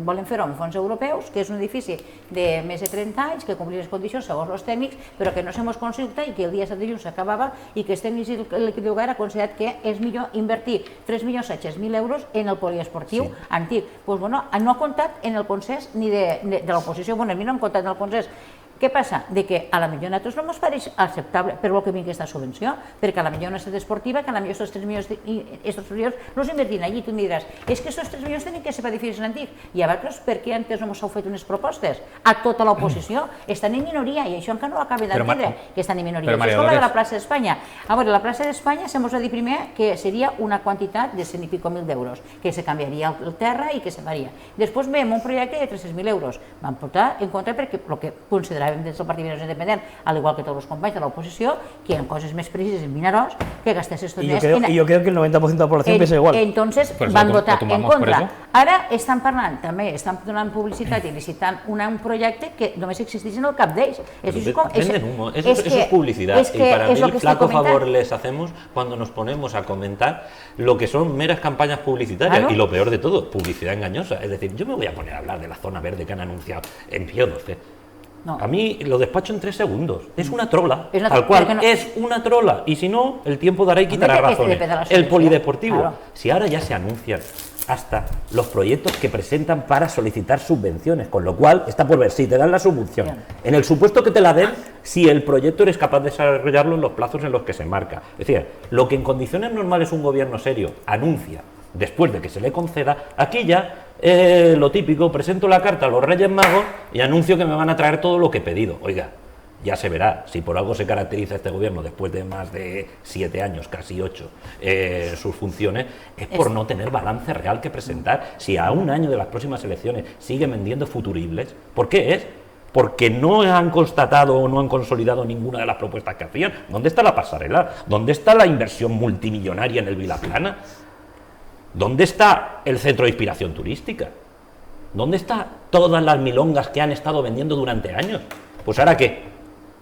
volen fer-ho amb fons europeus, que és un edifici de més de 30 anys, que complia les condicions segons els tècnics, però que no s'hemos consultat i que el dia 7 de juny s'acabava i que els tècnics i l'equip de govern ha considerat que és millor invertir 3.700.000 euros en el poliesportiu antic. Doncs no ha comptat en el consens ni de l'oposició, bueno, a mi no hem comptat en el consens. Què passa? De que a la millor a nosaltres no ens pareix acceptable per el que vingui aquesta subvenció, perquè a la millor una ciutat esportiva, que a la millor aquests 3 milions els invertim allí. Tu em diràs, és que aquests 3 milions tenen que ser per edificis antics. I a vegades, per què antes no ens heu fet unes propostes? A tota l'oposició estan en minoria i això encara no ho acabem d'entendre, que estan en minoria. Això és com la de la plaça d'Espanya. A veure, la plaça d'Espanya s'hemos de dir primer que seria una quantitat de 100 i pico mil d'euros, que se canviaria el terra i que se faria. Després veiem un projecte de 300.000 euros. Vam votar en contra perquè el que consideràvem sabem des del Partit Vinaròs Independent, al igual que tots els companys de l'oposició, que hi ha coses més precises en Vinaròs que gastar estos diners. Y yo creo que el 90% de la población piensa igual. Entonces Pues van lo votar en tomamos por contra. eso. Ara estan parlant, també estan donant publicitat i licitant un projecte que només existeix en el cap d'ells. Venden humo, eso es publicidad. Y para mí el flaco favor les hacemos cuando nos ponemos a comentar lo que son meras campañas publicitarias. Claro. Y lo peor de todo, publicidad engañosa. Es decir, yo me voy a poner a hablar de la zona verde que han anunciado en Pío XII. No. A mí lo despacho en 3 segundos. Es una trola, Es una tal cual. trola, pero que no- Es una trola. Y si no, el tiempo dará y quitará Hombre, que razones. depende de la El solución. polideportivo. Claro. Si ahora ya se anuncian hasta los proyectos que presentan para solicitar subvenciones, con lo cual está por ver si te dan la subvención. Bien. En el supuesto que te la den, si el proyecto eres capaz de desarrollarlo en los plazos en los que se marca. Es decir, lo que en condiciones normales un gobierno serio anuncia después de que se le conceda, aquí ya lo típico, presento la carta a los Reyes Magos y anuncio que me van a traer todo lo que he pedido. Oiga, ya se verá si por algo se caracteriza este gobierno después de más de 7 años, casi 8, sus funciones, es por no tener balance real que presentar. Si a un año de las próximas elecciones siguen vendiendo futuribles, ¿por qué es? Porque no han constatado o no han consolidado ninguna de las propuestas que hacían. ¿Dónde está la pasarela? ¿Dónde está la inversión multimillonaria en el Vilaplana? ¿Dónde está el centro de inspiración turística? ¿Dónde están todas las milongas que han estado vendiendo durante años? Pues ahora qué,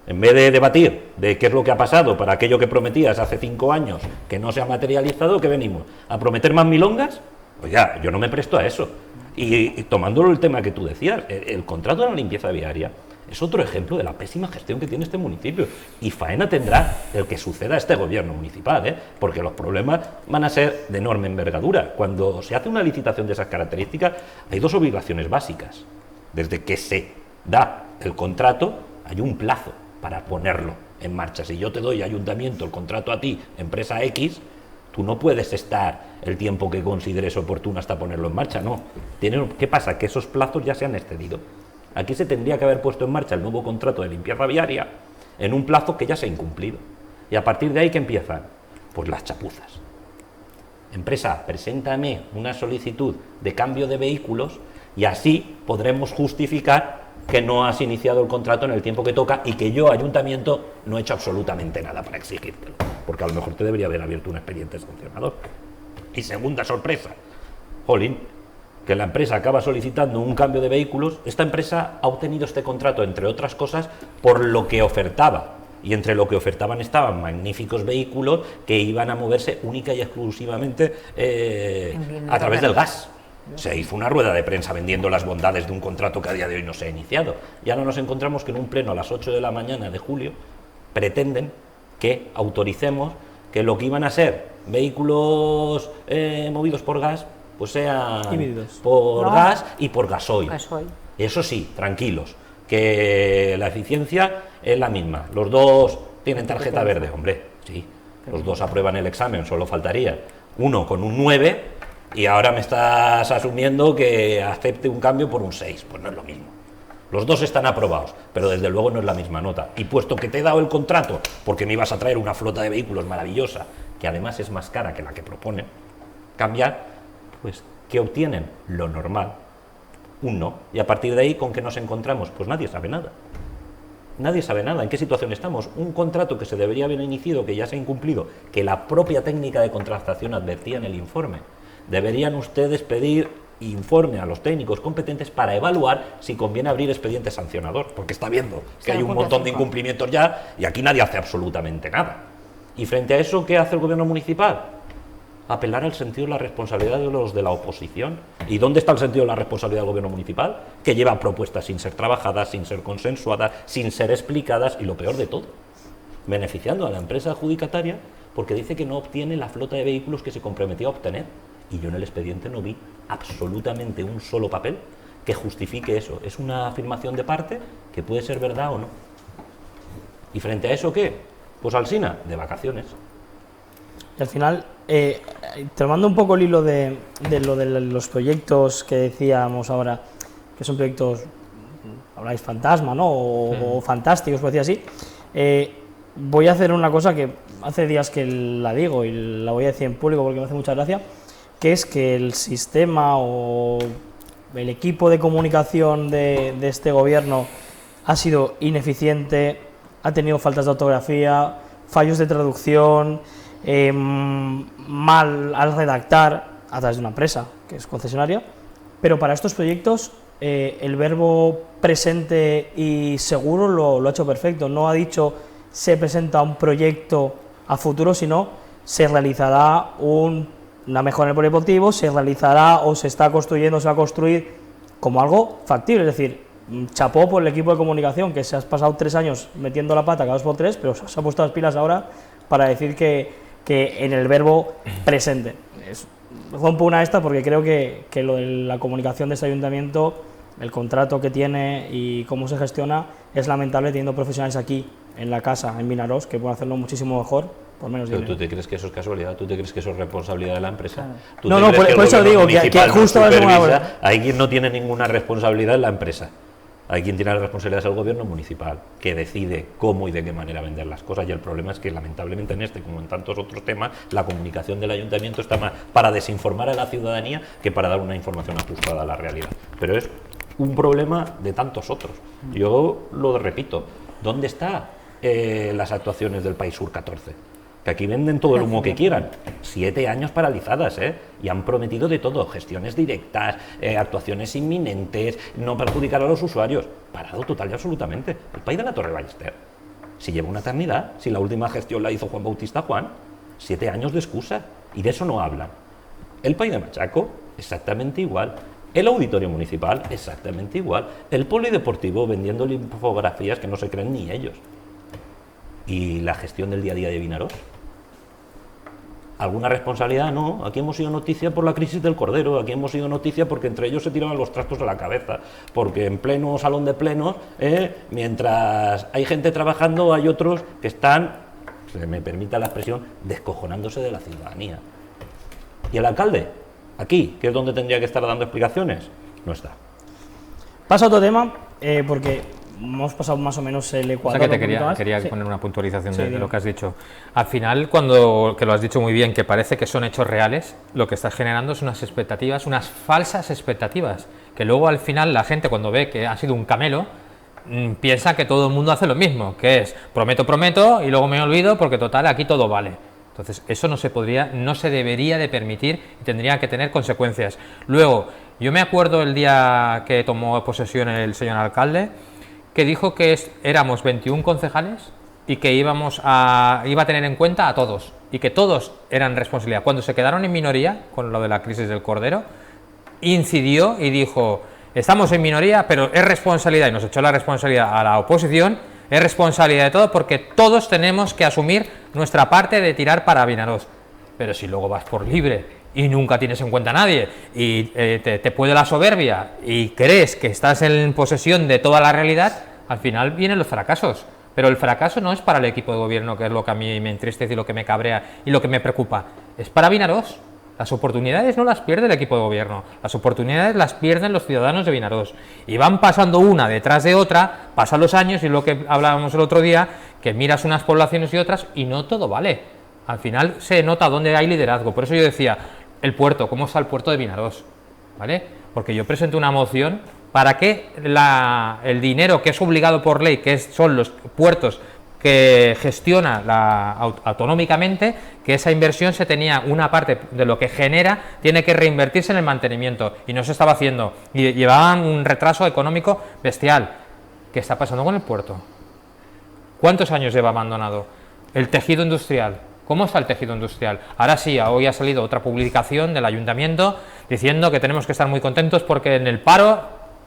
en vez de debatir de qué es lo que ha pasado para aquello que prometías hace 5 años que no se ha materializado, ¿qué venimos? ¿A prometer más milongas? Oiga, yo no me presto a eso. Y tomándolo el tema que tú decías, el contrato de la limpieza viaria es otro ejemplo de la pésima gestión que tiene este municipio. Y faena tendrá el que suceda a este gobierno municipal, porque los problemas van a ser de enorme envergadura. Cuando se hace una licitación de esas características, hay 2 obligaciones básicas. Desde que se da el contrato, hay un plazo para ponerlo en marcha. Si yo te doy, ayuntamiento, el contrato a ti, empresa X, tú no puedes estar el tiempo que consideres oportuno hasta ponerlo en marcha, no. ¿Qué pasa? Que esos plazos ya se han excedido. Aquí se tendría que haber puesto en marcha el nuevo contrato de limpieza viaria en un plazo que ya se ha incumplido. Y a partir de ahí, ¿qué empiezan? Pues las chapuzas. Empresa, preséntame una solicitud de cambio de vehículos y así podremos justificar que no has iniciado el contrato en el tiempo que toca y que yo, ayuntamiento, no he hecho absolutamente nada para exigírtelo. Porque a lo mejor te debería haber abierto un expediente sancionador. Y segunda sorpresa, jolín, que la empresa acaba solicitando un cambio de vehículos. Esta empresa ha obtenido este contrato, entre otras cosas, por lo que ofertaba. Y entre lo que ofertaban estaban magníficos vehículos que iban a moverse única y exclusivamente a través del gas. Se hizo una rueda de prensa vendiendo las bondades de un contrato que a día de hoy no se ha iniciado. Y ahora nos encontramos que en un pleno a las 8 de la mañana de julio pretenden que autoricemos que lo que iban a ser vehículos movidos por gas, pues sean Híbridos. por gas y por gasoil. Gasoil. Eso sí, tranquilos, que la eficiencia es la misma. Los dos tienen tarjeta verde, hombre, sí. Los dos aprueban el examen, solo faltaría. Uno con un 9 y ahora me estás asumiendo que acepte un cambio por un 6. Pues no es lo mismo. Los dos están aprobados, pero desde luego no es la misma nota. Y puesto que te he dado el contrato porque me ibas a traer una flota de vehículos maravillosa, que además es más cara que la que proponen cambiar, pues ¿qué obtienen? Lo normal, un no. Y a partir de ahí, ¿con qué nos encontramos? Pues nadie sabe nada. Nadie sabe nada. ¿En qué situación estamos? Un contrato que se debería haber iniciado, que ya se ha incumplido, que la propia técnica de contratación advertía en el informe. Deberían ustedes pedir informe a los técnicos competentes para evaluar si conviene abrir expediente sancionador, porque está viendo que hay un montón de incumplimientos ya y aquí nadie hace absolutamente nada. Y frente a eso, ¿qué hace el gobierno municipal? Apelar al sentido de la responsabilidad de los de la oposición. ¿Y dónde está el sentido de la responsabilidad del gobierno municipal? Que lleva propuestas sin ser trabajadas, sin ser consensuadas, sin ser explicadas y lo peor de todo, beneficiando a la empresa adjudicataria porque dice que no obtiene la flota de vehículos que se comprometió a obtener. Y yo en el expediente no vi absolutamente un solo papel que justifique eso. Es una afirmación de parte que puede ser verdad o no. ¿Y frente a eso qué? Pues Alsina, de vacaciones. Y al final, tomando un poco el hilo de lo de los proyectos que decíamos ahora, que son proyectos, habláis fantasma, ¿no? O fantásticos, por decir así, voy a hacer una cosa que hace días que la digo y la voy a decir en público porque me hace mucha gracia, que es que el sistema o el equipo de comunicación de este gobierno ha sido ineficiente, ha tenido faltas de ortografía, fallos de traducción, mal al redactar a través de una empresa que es concesionaria, pero para estos proyectos el verbo presente y seguro lo ha hecho perfecto. No ha dicho se presenta un proyecto a futuro, sino se realizará una mejora en el polideportivo, se realizará o se está construyendo, se va a construir como algo factible. Es decir, chapó por el equipo de comunicación, que se has pasado 3 años metiendo la pata cada 2x3, pero se ha puesto las pilas ahora para decir que en el verbo presente. Rompo una esta porque creo que lo de la comunicación de este ayuntamiento, el contrato que tiene y cómo se gestiona, es lamentable teniendo profesionales aquí, en la casa, en Vinaròs, que pueden hacerlo muchísimo mejor por menos dinero. ¿Tú te crees que eso es casualidad? ¿Tú te crees que eso es responsabilidad de la empresa? Claro. ¿Tú No, te no, crees por el eso gobierno digo que municipal justo no es una supervisa? Hay quien no tiene ninguna responsabilidad en la empresa. Hay quien tiene la responsabilidad, es el gobierno municipal, que decide cómo y de qué manera vender las cosas. Y el problema es que, lamentablemente, en este, como en tantos otros temas, la comunicación del ayuntamiento está más para desinformar a la ciudadanía que para dar una información ajustada a la realidad. Pero es un problema de tantos otros. Yo lo repito, ¿dónde están las actuaciones del País Sur 14? Que aquí venden todo el humo que quieran. 7 años paralizadas, y han prometido de todo, gestiones directas, actuaciones inminentes, no perjudicar a los usuarios. Parado total y absolutamente. El País de la Torre Ballester, si lleva una eternidad, si la última gestión la hizo Juan Bautista Juan, 7 años de excusa, y de eso no hablan. El País de Machaco, exactamente igual. El auditorio municipal, exactamente igual. El polideportivo vendiendo infografías que no se creen ni ellos. ¿Y la gestión del día a día de Vinaròs? ¿Alguna responsabilidad? No. Aquí hemos sido noticia por la crisis del Cordero, aquí hemos sido noticia porque entre ellos se tiraban los trastos a la cabeza, porque en pleno salón de plenos, mientras hay gente trabajando, hay otros que están, se me permita la expresión, descojonándose de la ciudadanía. ¿Y el alcalde? Aquí, que es donde tendría que estar dando explicaciones, no está. Pasa a otro tema, porque hemos pasado más o menos el Ecuador. O sea, que te quería sí. poner una puntualización Sí, de lo que has dicho. Al final, que lo has dicho muy bien, que parece que son hechos reales, lo que estás generando es unas expectativas, unas falsas expectativas, que luego al final la gente, cuando ve que ha sido un camelo, piensa que todo el mundo hace lo mismo, que es prometo y luego me olvido porque total aquí todo vale. Entonces eso no se debería de permitir y tendría que tener consecuencias. Luego, yo me acuerdo el día que tomó posesión el señor alcalde, que dijo que éramos 21 concejales y que iba a tener en cuenta a todos y que todos eran responsabilidad. Cuando se quedaron en minoría con lo de la crisis del Cordero, incidió y dijo: estamos en minoría, pero es responsabilidad, y nos echó la responsabilidad a la oposición, es responsabilidad de todo porque todos tenemos que asumir nuestra parte de tirar para Vinaròs. Pero si luego vas por libre y nunca tienes en cuenta a nadie y te puede la soberbia y crees que estás en posesión de toda la realidad, al final vienen los fracasos. Pero el fracaso no es para el equipo de gobierno, que es lo que a mí me entristece y lo que me cabrea y lo que me preocupa, es para Vinaròs. Las oportunidades no las pierde el equipo de gobierno, las oportunidades las pierden los ciudadanos de Vinaròs. Y van pasando una detrás de otra, pasan los años y lo que hablábamos el otro día, que miras unas poblaciones y otras y no todo vale. Al final se nota dónde hay liderazgo. Por eso yo decía, el puerto, ¿cómo está el puerto de Vinaròs? ¿Vale? Porque yo presenté una moción para que el dinero que es obligado por ley, que son los puertos que gestiona autonómicamente, que esa inversión se tenía, una parte de lo que genera tiene que reinvertirse en el mantenimiento, y no se estaba haciendo, y llevaban un retraso económico bestial. ¿Qué está pasando con el puerto? ¿Cuántos años lleva abandonado? El tejido industrial, ¿cómo está el tejido industrial? Ahora sí, hoy ha salido otra publicación del ayuntamiento diciendo que tenemos que estar muy contentos porque en el paro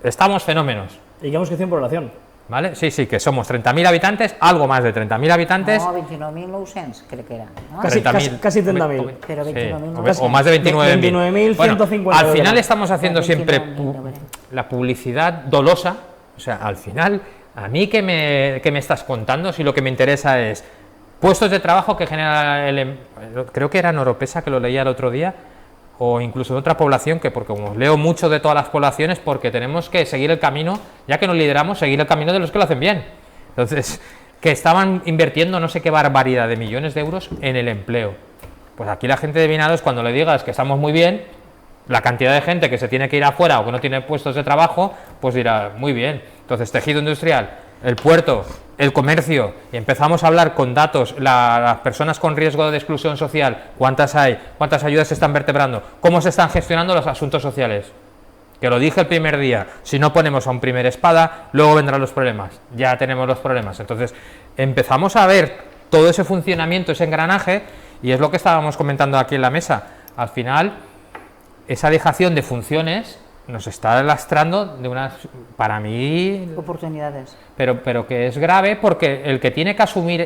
estamos fenómenos. Y que hemos crecido en población. ¿Vale? Sí, que somos 30.000 habitantes, algo más de 30.000 habitantes. No, 29.900, creo que era. ¿no? Casi 30.000. Pero 29.000. Sí, o más de 29.000. 29.150. Bueno, al final estamos haciendo siempre 29.000, la publicidad dolosa. O sea, al final, ¿a mí qué me estás contando? Si lo que me interesa es puestos de trabajo que genera creo que era en Oropesa, que lo leía el otro día, o incluso de otra población, que porque como leo mucho de todas las poblaciones, porque tenemos que seguir el camino, ya que nos lideramos, seguir el camino de los que lo hacen bien. Entonces, que estaban invirtiendo no sé qué barbaridad de millones de euros en el empleo. Pues aquí la gente de Vinaròs, cuando le digas que estamos muy bien, la cantidad de gente que se tiene que ir afuera o que no tiene puestos de trabajo, pues dirá, muy bien. Entonces, tejido industrial, el puerto, el comercio, y empezamos a hablar con datos, las personas con riesgo de exclusión social, cuántas hay, cuántas ayudas se están vertebrando, cómo se están gestionando los asuntos sociales. Que lo dije el primer día, si no ponemos a un primer espada, luego vendrán los problemas, ya tenemos los problemas. Entonces empezamos a ver todo ese funcionamiento, ese engranaje, y es lo que estábamos comentando aquí en la mesa. Al final, esa dejación de funciones nos está lastrando de unas, para mí, Oportunidades. pero que es grave, porque el que tiene que asumir,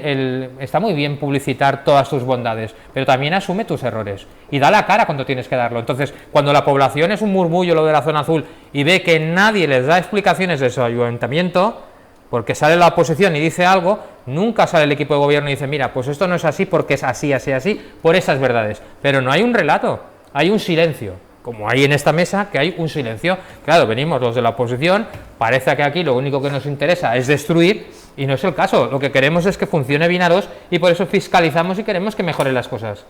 está muy bien publicitar todas tus bondades, pero también asume tus errores y da la cara cuando tienes que darlo. Entonces, cuando la población es un murmullo lo de la zona azul y ve que nadie les da explicaciones de su ayuntamiento, porque sale la oposición y dice algo, nunca sale el equipo de gobierno y dice, mira, pues esto no es así porque es así, así, así, por esas verdades. Pero no hay un relato, hay un silencio. Como hay en esta mesa, que hay un silencio. Claro, venimos los de la oposición, parece que aquí lo único que nos interesa es destruir, y no es el caso. Lo que queremos es que funcione Vinaroz, y por eso fiscalizamos y queremos que mejoren las cosas.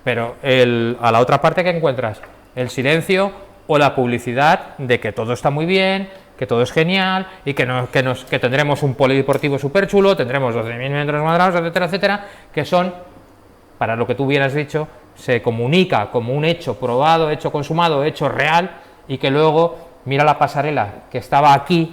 Pero a la otra parte, ¿qué encuentras? El silencio o la publicidad de que todo está muy bien, que todo es genial, y que tendremos un polideportivo súper chulo, tendremos 12.000 metros cuadrados, etcétera, etcétera, que son, para lo que tú hubieras dicho, se comunica como un hecho probado, hecho consumado, hecho real, y que luego mira la pasarela que estaba aquí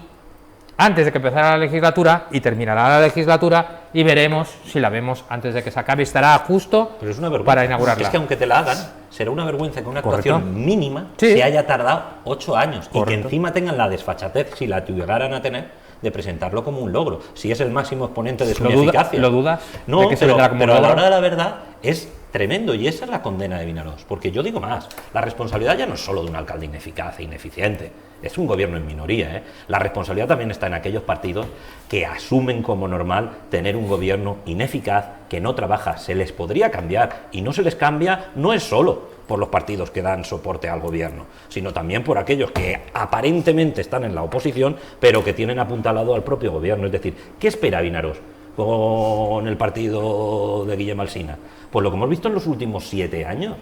antes de que empezara la legislatura y terminará la legislatura, y veremos si la vemos antes de que se acabe. Estará justo Pero es una vergüenza. para inaugurarla. Es que aunque te la hagan, será una vergüenza que una actuación Correcto. mínima Sí. se haya tardado 8 años y que Correcto. encima tengan la desfachatez, si la llegaran a tener, de presentarlo como un logro. Si es el máximo exponente de su eficacia. ¿Lo dudas? No, ¿De que se pero, vendrá como pero un a la logro? hora de la verdad es tremendo, y esa es la condena de Vinaroz. Porque yo digo más, la responsabilidad ya no es solo de un alcalde ineficaz e ineficiente, es un gobierno en minoría, ¿eh? La responsabilidad también está en aquellos partidos que asumen como normal tener un gobierno ineficaz, que no trabaja. Se les podría cambiar, y no se les cambia, no es solo por los partidos que dan soporte al gobierno, sino también por aquellos que aparentemente están en la oposición, pero que tienen apuntalado al propio gobierno. Es decir, ¿qué espera Vinaroz con el partido de Guillem Alsina? Pues lo que hemos visto en los últimos 7 años,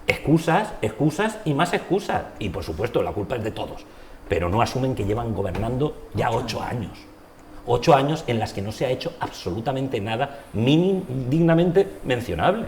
excusas, excusas y más excusas, y por supuesto la culpa es de todos, pero no asumen que llevan gobernando ya 8 años. 8 años en las que no se ha hecho absolutamente nada dignamente mencionable.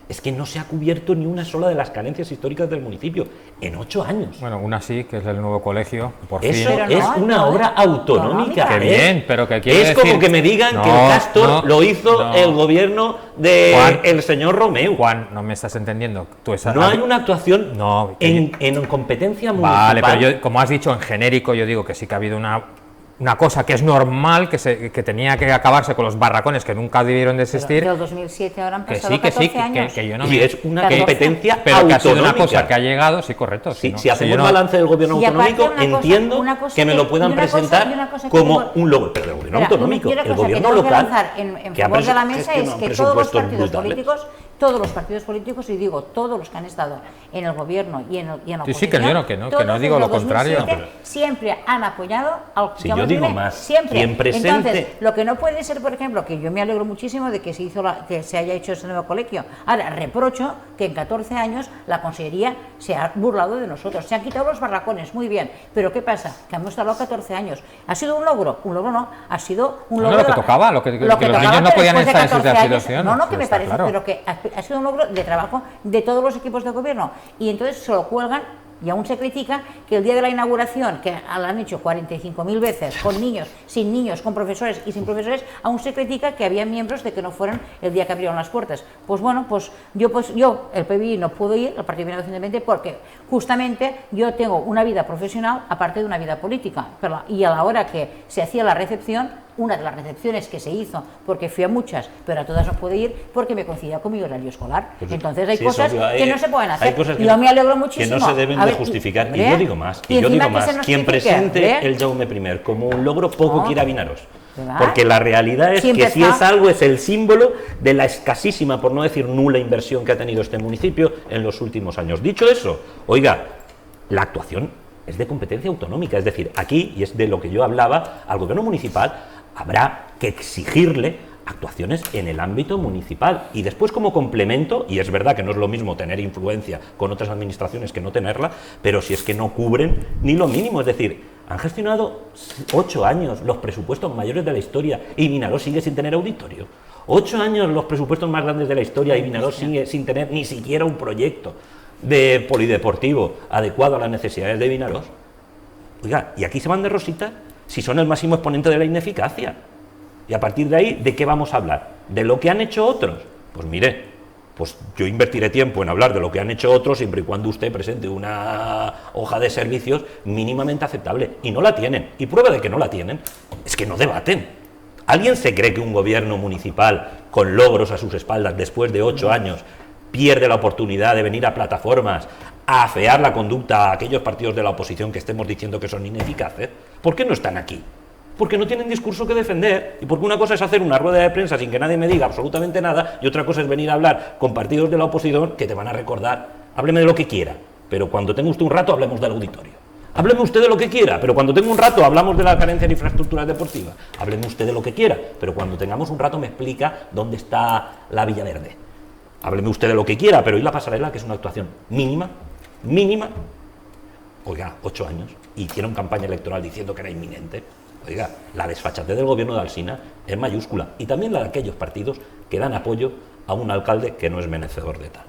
Es que no se ha cubierto ni una sola de las carencias históricas del municipio en 8 años. Bueno, una sí, que es el nuevo colegio, por Eso fin. Pero no, es una no, obra autonómica. Qué ¿eh? bien, pero que quiere es como decir- que me digan que No, el Castor no, lo hizo no. el gobierno de Juan, el señor Romeu. Juan, no me estás entendiendo. Tú No hay una actuación No, en competencia municipal. Vale, pero yo, como has dicho en genérico, yo digo que sí que ha habido una cosa que es normal, que tenía que acabarse con los barracones que nunca debieron de existir. Del 2007 ahora han Que pasado sí, que 14 sí, años. que yo no Y me... es una 14. competencia Pero que ha sido una autonómica. cosa que ha llegado, sí, correcto. Si, no- si hacemos yo no- balance del gobierno Y aparte autonómico, una cosa- entiendo una cosa que me que- lo puedan y una cosa- presentar y una cosa que como tengo- un logro. Pero el gobierno Mira, autonómico, y una el cosa que gobierno tengo que local, lanzar en que ha favor de la pres- mesa es gestionado que todos los presupuestos partidos brutales. políticos, y digo todos los que han estado en el gobierno y en la Sí, oposición, sí, que no todos digo lo desde el contrario. 2007 siempre han apoyado al Sí, yo digo más, siempre. quien presente- Entonces, lo que no puede ser, por ejemplo, que yo me alegro muchísimo de que que se haya hecho ese nuevo colegio. Ahora, reprocho que en 14 años la Consellería se ha burlado de nosotros. Se han quitado los barracones, muy bien. Pero ¿qué pasa? Que hemos tardado 14 años. ¿Ha sido un logro? Un logro no. Ha sido un No, logro... lo que de la- tocaba, lo que los tocaba, niños no pero podían después de estar en esa 14 años, situación. No, que me Está parece, claro. pero que ha sido un logro de trabajo de todos los equipos de gobierno. Y entonces se lo cuelgan. Y aún se critica que el día de la inauguración, que la han hecho 45.000 veces, con niños, con profesores y sin profesores, aún se critica que había miembros de que no fueran el día que abrieron las puertas. Pues bueno, yo, el PBI no puedo ir, el Partido Vinaroz Independiente, porque justamente yo tengo una vida profesional aparte de una vida política. Y a la hora que se hacía la recepción, una de las recepciones que se hizo, porque fui a muchas, pero a todas no pude ir porque me coincidía con mi horario escolar. Pues entonces hay sí, cosas eso, que no se pueden hacer. hay cosas que Yo me alegro que muchísimo. no se deben A de ver, justificar. Y hombre, yo digo más, encima que se nos quien critique, presente hombre. el Jaume I como un logro, poco No. quiera Vinaroz. ¿Verdad? Porque la realidad es Siempre que si está- es algo, es el símbolo de la escasísima, por no decir nula, inversión que ha tenido este municipio en los últimos años. Dicho eso, oiga, la actuación es de competencia autonómica. Es decir, aquí, y es de lo que yo hablaba, al gobierno municipal habrá que exigirle actuaciones en el ámbito municipal, y después como complemento, y es verdad que no es lo mismo tener influencia con otras administraciones que no tenerla, pero si es que no cubren ni lo mínimo. Es decir, Han gestionado 8 años los presupuestos mayores de la historia y Vinaròs sigue sin tener auditorio. 8 años los presupuestos más grandes de la historia y Vinaròs sigue sin tener ni siquiera un proyecto de polideportivo adecuado a las necesidades de Vinaròs. Oiga, y aquí se van de rosita si son el máximo exponente de la ineficacia. Y a partir de ahí, ¿de qué vamos a hablar? ¿De lo que han hecho otros? Pues mire, pues yo invertiré tiempo en hablar de lo que han hecho otros siempre y cuando usted presente una hoja de servicios mínimamente aceptable. Y no la tienen. Y prueba de que no la tienen es que no debaten. ¿Alguien se cree que un gobierno municipal con logros a sus espaldas después de 8 años pierde la oportunidad de venir a plataformas a afear la conducta a aquellos partidos de la oposición que estemos diciendo que son ineficaces? ¿Por qué no están aquí? Porque no tienen discurso que defender, y porque una cosa es hacer una rueda de prensa sin que nadie me diga absolutamente nada, y otra cosa es venir a hablar con partidos de la oposición que te van a recordar. Hábleme de lo que quiera, pero cuando tenga usted un rato hablemos del auditorio. Hábleme usted de lo que quiera, pero cuando tenga un rato hablamos de la carencia de infraestructuras deportivas. Hábleme usted de lo que quiera, pero cuando tengamos un rato me explica dónde está la Villaverde. Hábleme usted de lo que quiera, pero ¿y la pasarela, que es una actuación mínima? Oiga, 8 años, y hicieron campaña electoral diciendo que era inminente. Oiga, la desfachatez del gobierno de Alsina es mayúscula, y también la de aquellos partidos que dan apoyo a un alcalde que no es merecedor de tal.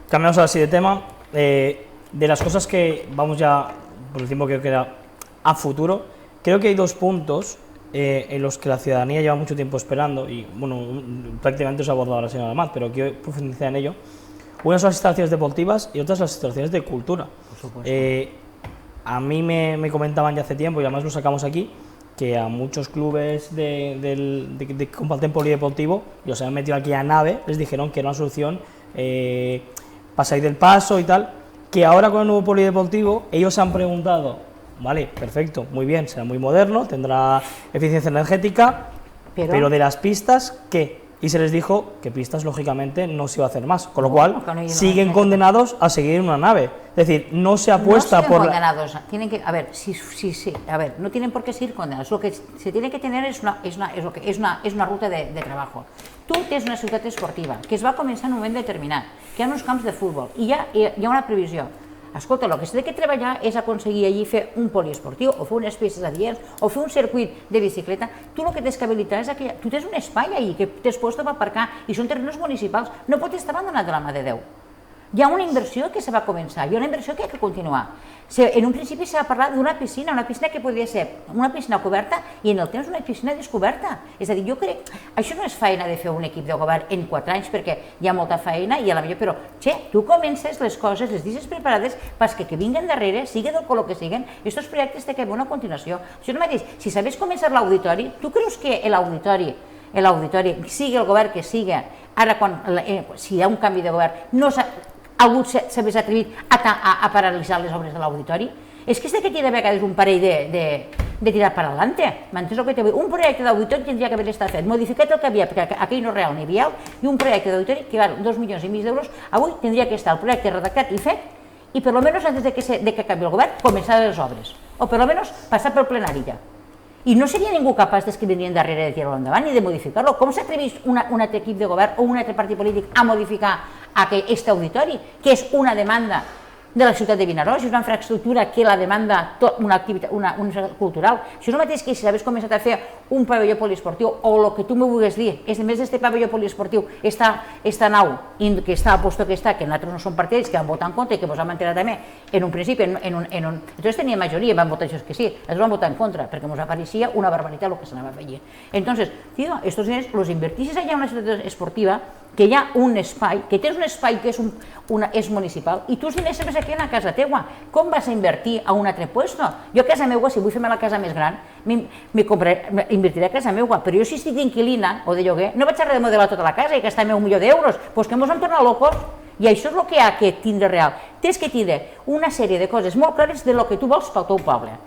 Cambiamos ahora sí de tema. De las cosas que vamos ya, por el tiempo que queda, a futuro, creo que hay 2 puntos en los que la ciudadanía lleva mucho tiempo esperando, y bueno, prácticamente os ha abordado la señora Amat, pero quiero profundizar en ello. Una son las instalaciones deportivas y otras las instalaciones de cultura. Por supuesto. A mí me comentaban ya hace tiempo, y además lo sacamos aquí, que a muchos clubes de comparten polideportivo, y los han metido aquí a nave, les dijeron que era una solución para salir del paso y tal, que ahora con el nuevo polideportivo ellos han preguntado, vale, perfecto, muy bien, será muy moderno, tendrá eficiencia energética, pero de las pistas, ¿qué? Y se les dijo que pistas, lógicamente, no se iba a hacer más, con lo cual siguen condenados a seguir en una nave. Es decir, no se apuesta por condenados. Tienen que, a ver, no tienen por qué seguir condenados. Lo que se tiene que tener es una ruta de trabajo. Tu tens una ciutat esportiva que es va començar en un moment determinat, que hi ha uns camps de futbol i hi ha una previsió. Escolta, el que s'ha de treballar és aconseguir allí fer un poliesportiu, o fer unes pistes adients, o fer un circuit de bicicleta. Tu el que tens que habilitar és que tu tens un espai allí que tens puesto per aparcar i són terrenys municipals, no pot estar abandonat de la mà de Déu. Hi ha una inversió que se va començar, hi ha una inversió que ha de continuar. En un principi s'ha parlat d'una piscina que podria ser una piscina coberta i en el temps una piscina descoberta. És a dir, jo crec, això no és feina de fer un equip de govern en 4 anys perquè hi ha molta feina i a la millor, però, tu comences les coses, les deixes preparades perquè que vinguen darrere, sigui del color que siguen, i aquests projectes té que haver una continuació. Això és el mateix, si sabés començar l'auditori, tu creus que l'auditori, sigui el govern que sigui, ara si hi ha un canvi de govern, no algú s'hagués atrevit a paralitzar les obres de l'auditori? És que que tiene a vegades un parell de tirar per adelante. M'entens el que t'he dit? Un projecte d'auditori tindria que haver estat fet, modificat el que havia, perquè aquell no és real ni vial, i un projecte d'auditori que val 2,5 milions d'euros, avui tindria que estar el projecte redactat i fet, i per almenys antes de que canvi el govern, començar les obres. O per almenys passar pel plenari ja. I no seria ningú capaç d'escriure darrere de tirar-lo endavant ni de modificar-lo. Com s'atreveix un altre equip de govern o un altre partit polític a modificar aquest auditori, que és una demanda de la ciutat de Vinaròs, és una infraestructura que la demanda una activitat cultural? Això és el mateix que si hagués començat a fer un pavelló poliesportiu, o el que tu me vulguis dir, és a més d'aquest pavelló poliesportiu, esta nau, que està a posto que està, que nosaltres no som partidaris, que vam votar en contra i que ens vam enterar també, en un principi, nosaltres teníem majoria i vam votar això que sí, nosaltres vam votar en contra, perquè ens apareixia una barbaritat el que s'anava a fer allí. Entonces, tío, estos diners los invertissis allà en una ciutat esportiva, que hi ha un espai, que tens un espai que és municipal, i tu els diners sempre se queden a casa teua. Com vas a invertir a un altre puesto? Jo a casa meua, si vull fer-me la casa més gran, invertiré a casa meua, però jo si estic d'inquilina o de lloguer, no vaig a remodelar tota la casa i gastar-me $1 milió, doncs que ens han tornat locos. I això és el que ha que tindre real. Tens que tindre una sèrie de coses molt clares de lo que tu vols pel teu poble.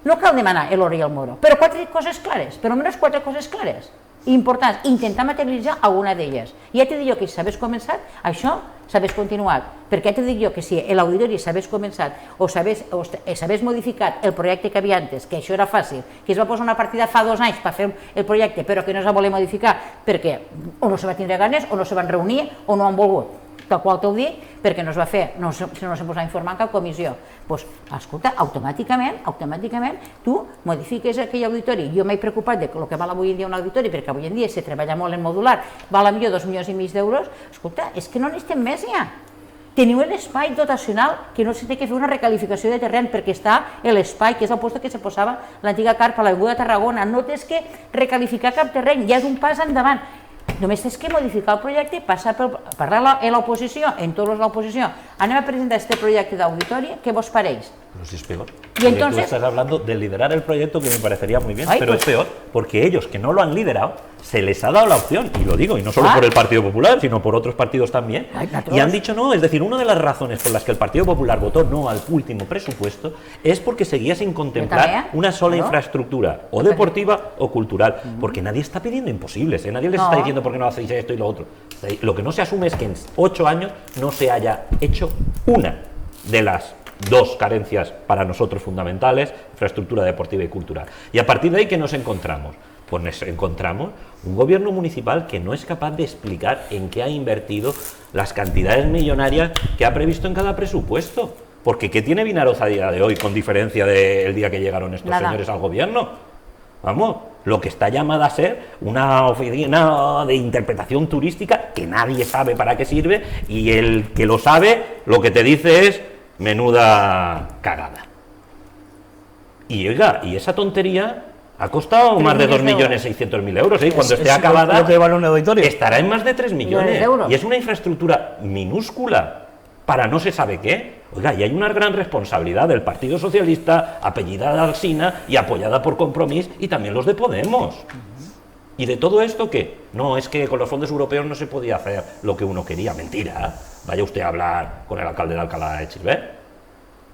No cal demanar l'hora i el moro, però 4 coses clares, per almenys 4 coses clares. Importants, intentar materialitzar alguna d'elles. Ja t'he dit jo que si s'hagués començat, això s'hagués continuat. Perquè ja t'he dit jo que si l'auditori s'hagués començat o s'hagués modificat el projecte que havia antes, que això era fàcil, que es va posar una partida fa 2 anys per fer el projecte però que no es va voler modificar perquè o no se va tindre ganes o no se van reunir o no han volgut. tal qual t'ho dic, perquè no es va fer, no s'ha posat a informar en cap comissió. Doncs, escolta, automàticament, tu modifiques aquell auditori. Jo m'he preocupat de el que val avui en dia un auditori, perquè avui en dia se treballa molt en modular, val a millor 2,5 milions d'euros. Escolta, és que no necessitem més ja. Teniu l'espai dotacional, que no s'ha de fer una recalificació de terreny, perquè està l'espai, que és el lloc que se posava l'antiga carpa a l'Aiguda de Tarragona. No tens que recalificar cap terreny, ja és un pas endavant. Només tens que modificar el projecte, passar per parlar a l'oposició, en tots l'oposició. Anem a presentar este projecte d'auditori, què vos pareix? Pero si es peor. Y entonces, tú estás hablando de liderar el proyecto, que me parecería muy bien, ay, pero pues, es peor, porque ellos que no lo han liderado, se les ha dado la opción, y lo digo, y no solo por el Partido Popular, sino por otros partidos también, y han dicho no. Es decir, una de las razones por las que el Partido Popular votó no al último presupuesto es porque seguía sin contemplar una sola infraestructura, o deportiva o cultural, porque nadie está pidiendo imposibles, nadie les está diciendo por qué no hacéis esto y lo otro. Lo que no se asume es que en 8 años no se haya hecho una de las dos carencias para nosotros fundamentales: infraestructura deportiva y cultural. Y a partir de ahí, ¿qué nos encontramos? Pues nos encontramos un gobierno municipal que no es capaz de explicar en qué ha invertido las cantidades millonarias que ha previsto en cada presupuesto. Porque ¿qué tiene Vinaroz a día de hoy, con diferencia del día que llegaron estos señores al gobierno? Vamos, lo que está llamada a ser una oficina de interpretación turística que nadie sabe para qué sirve, y el que lo sabe lo que te dice es: menuda cagada. Y oiga, y esa tontería ha costado más de 2.600.000 euros, ¿eh? Cuando esté acabada, lo que vale un auditorio. estará en más de 3 millones de euros. Y es una infraestructura minúscula para no se sabe qué. Oiga, y hay una gran responsabilidad del Partido Socialista, apellidada Alsina y apoyada por Compromís, y también los de Podemos. ¿Y de todo esto qué? No, es que con los fondos europeos no se podía hacer lo que uno quería. Mentira. Vaya usted a hablar con el alcalde de Alcalá de Xivert,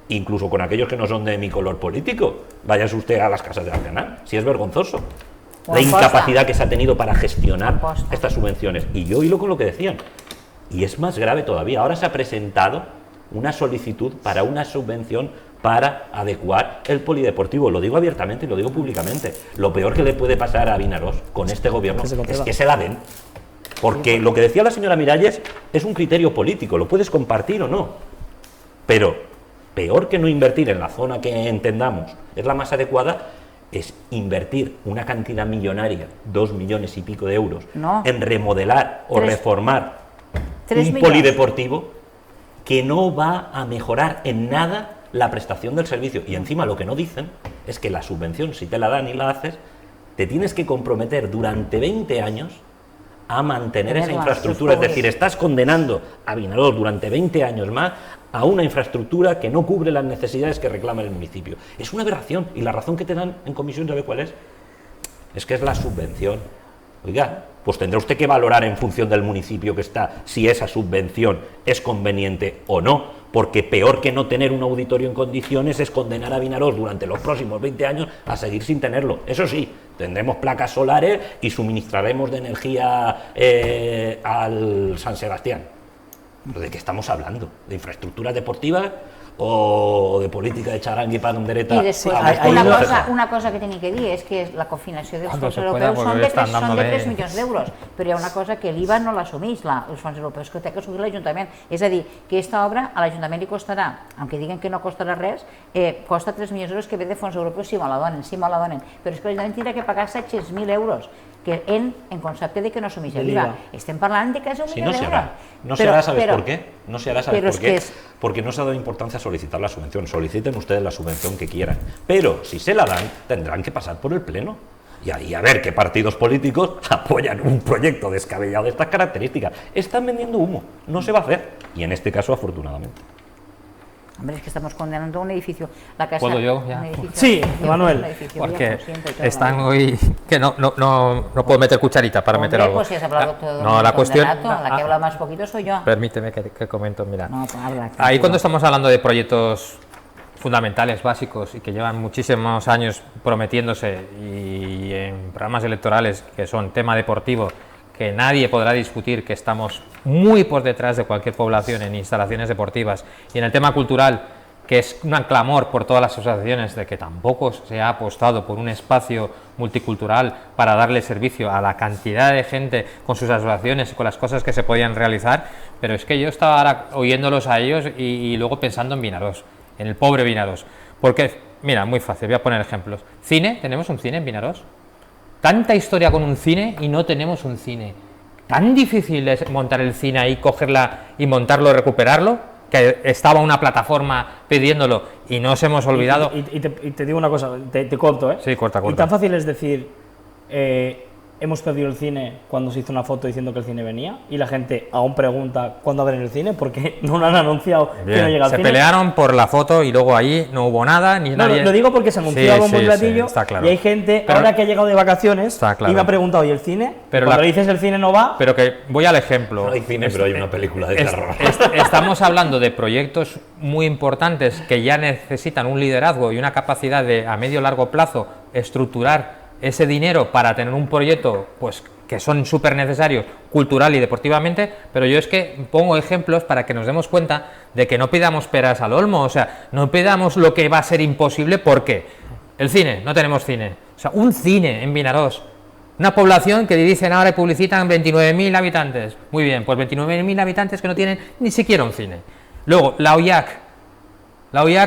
incluso con aquellos que no son de mi color político. Váyase usted a las casas de Alcanar, si es vergonzoso la incapacidad que se ha tenido para gestionar estas subvenciones. Y yo hilo con lo que decían, y es más grave todavía, ahora se ha presentado una solicitud para una subvención para adecuar el polideportivo. Lo digo abiertamente y lo digo públicamente. Lo peor que le puede pasar a Vinaroz con este gobierno es que se la den. Porque lo que decía la señora Miralles es un criterio político, lo puedes compartir o no, pero peor que no invertir en la zona que entendamos es la más adecuada es invertir una cantidad millonaria, 2 millones y pico de euros, en remodelar o reformar un polideportivo que no va a mejorar en nada la prestación del servicio. Y encima lo que no dicen es que la subvención, si te la dan y la haces, te tienes que comprometer durante 20 años a mantener esa infraestructura. Es decir, estás condenando a Vinaroz durante 20 años más a una infraestructura que no cubre las necesidades que reclama el municipio. Es una aberración, y la razón que te dan en comisión, ¿sabe cuál es? Es que es la subvención. Oiga, pues tendrá usted que valorar en función del municipio que está si esa subvención es conveniente o no, porque peor que no tener un auditorio en condiciones es condenar a Vinaroz durante los próximos 20 años a seguir sin tenerlo. Eso sí, tendremos placas solares y suministraremos de energía al San Sebastián. ¿De qué estamos hablando? ¿De infraestructuras deportivas o de política de charangui para pandereta? I després, una cosa que tenim que dir és que la confinació dels fons europeus són de 3 milions d'euros, però hi ha una cosa que l'IVA no l'assumeix, els fons europeus, que té que assumir l'Ajuntament. És a dir, que aquesta obra a l'Ajuntament li costarà, aunque diguen que no costarà res, costa 3 milions d'euros que ve de fons europeus si me la donen, però és que l'Ajuntament tindrà que pagar 700.000 euros, que en concepte de que no assumeix l'IVA. Estem parlant de quasi 1 milió d'euros. No se hará, ¿sabes por qué? No se hará, ¿sabes por qué? Porque no se ha dado importancia a solicitar la subvención. Soliciten ustedes la subvención que quieran, pero si se la dan, tendrán que pasar por el Pleno. Y ahí a ver qué partidos políticos apoyan un proyecto descabellado de estas características. Están vendiendo humo, no se va a hacer. Y en este caso, afortunadamente. Hombre, es que estamos condenando un edificio. La casa, ¿Puedo yo ya? Sí, Manuel. Porque están hoy... que no puedo meter cucharita para meter algo. Pues si has hablado todo no, la cuestión... La que habla más poquito soy yo. Permíteme que comento, mira. No, pues habla. Ahí cuando estamos hablando de proyectos fundamentales, básicos, y que llevan muchísimos años prometiéndose, y en programas electorales que son tema deportivo, que nadie podrá discutir que estamos muy por detrás de cualquier población en instalaciones deportivas, y en el tema cultural que es un clamor por todas las asociaciones de que tampoco se ha apostado por un espacio multicultural para darle servicio a la cantidad de gente con sus asociaciones y con las cosas que se podían realizar, pero es que yo estaba ahora oyéndolos a ellos y luego pensando en Vinaròs, en el pobre Vinaròs, porque, mira, muy fácil, voy a poner ejemplos. Cine, ¿tenemos un cine en Vinaròs? Tanta historia con un cine y no tenemos un cine. Tan difícil es montar el cine ahí, cogerla y montarlo, recuperarlo, que estaba una plataforma pidiéndolo y nos hemos olvidado. Y te digo una cosa, te corto, ¿eh? Sí, corta. Y tan fácil es decir, hemos perdido el cine cuando se hizo una foto diciendo que el cine venía, y la gente aún pregunta cuándo abren el cine, porque no lo han anunciado. Bien. Que no llega al Se cine. Pelearon por la foto y luego ahí no hubo nada, ni nadie... Lo digo porque se anunció a bombo y platillo, está claro. y hay gente Pero, ahora que ha llegado de vacaciones está claro. y me ha preguntado, ¿y el cine? Pero cuando le dices el cine no va... Pero que voy al ejemplo. No hay cine, pero hay una película de terror. Estamos hablando de proyectos muy importantes que ya necesitan un liderazgo y una capacidad de, a medio largo plazo, estructurar ese dinero para tener un proyecto, pues, que son súper necesarios cultural y deportivamente, pero yo es que pongo ejemplos para que nos demos cuenta de que no pidamos peras al olmo, o sea, no pidamos lo que va a ser imposible, porque el cine, no tenemos cine, o sea, un cine en Vinaròs, una población que dicen ahora y publicitan 29.000 habitantes, muy bien, pues 29.000 habitantes que no tienen ni siquiera un cine. Luego, la OIAC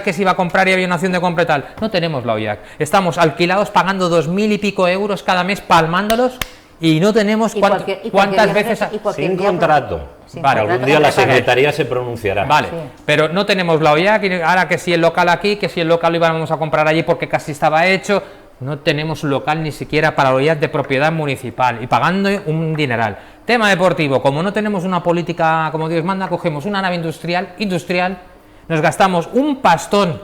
que se iba a comprar y había una opción de compra y tal, no tenemos la OIAC, estamos alquilados pagando 2.000 y pico euros cada mes palmándolos, y no tenemos cuántas veces... Sin contrato. Vale, algún día la secretaría se pronunciará. Vale, pero no tenemos la OIAC, y ahora que si el local aquí, que si el local lo íbamos a comprar allí porque casi estaba hecho, no tenemos un local ni siquiera para la OIAC de propiedad municipal y pagando un dineral. Tema deportivo, como no tenemos una política como Dios manda, cogemos una nave industrial, nos gastamos un pastón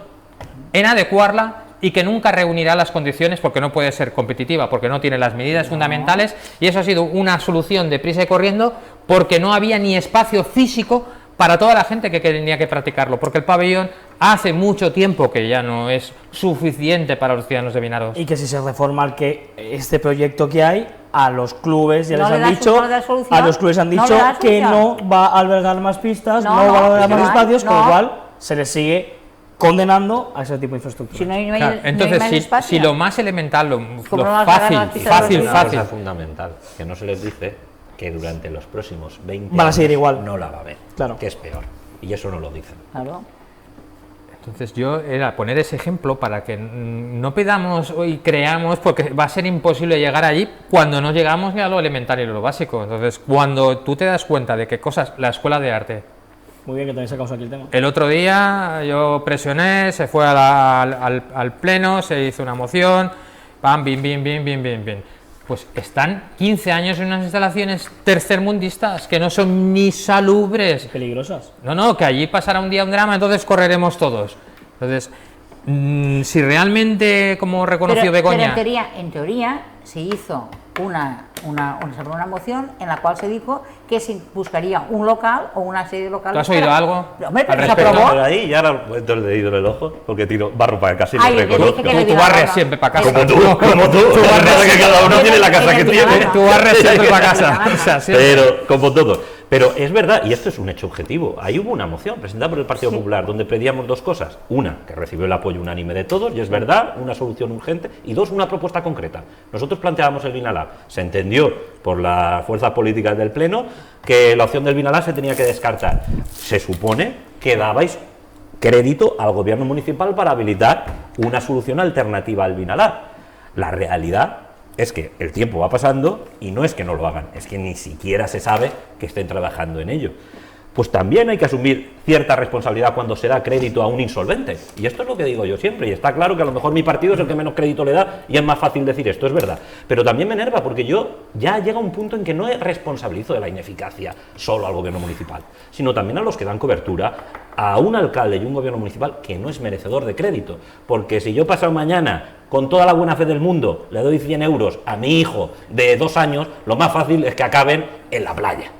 en adecuarla y que nunca reunirá las condiciones porque no puede ser competitiva, porque no tiene las medidas fundamentales, y eso ha sido una solución de prisa y corriendo porque no había ni espacio físico para toda la gente que tenía que practicarlo, porque el pabellón hace mucho tiempo que ya no es suficiente para los ciudadanos de Vinaròs. Y que si se reforma este proyecto que hay, a los clubes ya No les le han da dicho, no le da solución. a los clubes han No dicho le da que solución. no va a albergar más pistas, No, no va a albergar no, más espacios, con lo no. cual se les sigue condenando a ese tipo de infraestructura. Si no hay, Claro, entonces, más espacio. si lo más elemental, lo ¿Cómo no vas a ganar las pistas de Una fácil, cosa fundamental, que no se les dice que durante los próximos 20 Van a seguir años igual. no la va a ver, Claro. que es peor. Y eso no lo dicen. Claro. Entonces yo era poner ese ejemplo para que no pidamos y creamos, porque va a ser imposible llegar allí cuando no llegamos ni a lo elemental y lo básico. Entonces, cuando tú te das cuenta de que cosas, la escuela de arte, Muy bien que también sacamos aquí el tema. el otro día yo presioné, se fue al pleno, se hizo una moción, pam, bien. Pues están 15 años en unas instalaciones tercermundistas que no son ni salubres. Peligrosas. No, que allí pasará un día un drama, entonces correremos todos. Entonces, si realmente, como reconoció Begoña... Pero en teoría se hizo una moción en la cual se dijo que se buscaría un local o una serie de locales. ¿Tú has oído algo Hombre, al pero se respecto? aprobó. Pero ahí ya ahora meto el dedito en el ojo, porque tiro barro para casi Ay, lo yo dije reconozco. que le Tú barres siempre para casa. Como tú. Recuerda que cada uno tiene la casa que tiene. Tú barres siempre para casa. O sea, siempre. Pero, como todo. Pero es verdad, y esto es un hecho objetivo, ahí hubo una moción presentada por el Partido Popular donde pedíamos dos cosas. Una, que recibió el apoyo unánime de todos, y es verdad, una solución urgente, y dos, una propuesta concreta. Nosotros planteábamos el Vinalab. Se entendió por las fuerzas políticas del Pleno que la opción del Vinalab se tenía que descartar. Se supone que dabais crédito al gobierno municipal para habilitar una solución alternativa al Vinalab. La realidad es que el tiempo va pasando y no es que no lo hagan, es que ni siquiera se sabe que estén trabajando en ello. Pues también hay que asumir cierta responsabilidad cuando se da crédito a un insolvente. Y esto es lo que digo yo siempre, y está claro que a lo mejor mi partido es el que menos crédito le da y es más fácil decir esto, es verdad. Pero también me enerva porque yo ya llega un punto en que no responsabilizo de la ineficacia solo al gobierno municipal, sino también a los que dan cobertura a un alcalde y un gobierno municipal que no es merecedor de crédito. Porque si yo pasado mañana, con toda la buena fe del mundo, le doy 100 euros a mi hijo de 2 años, lo más fácil es que acaben en la playa.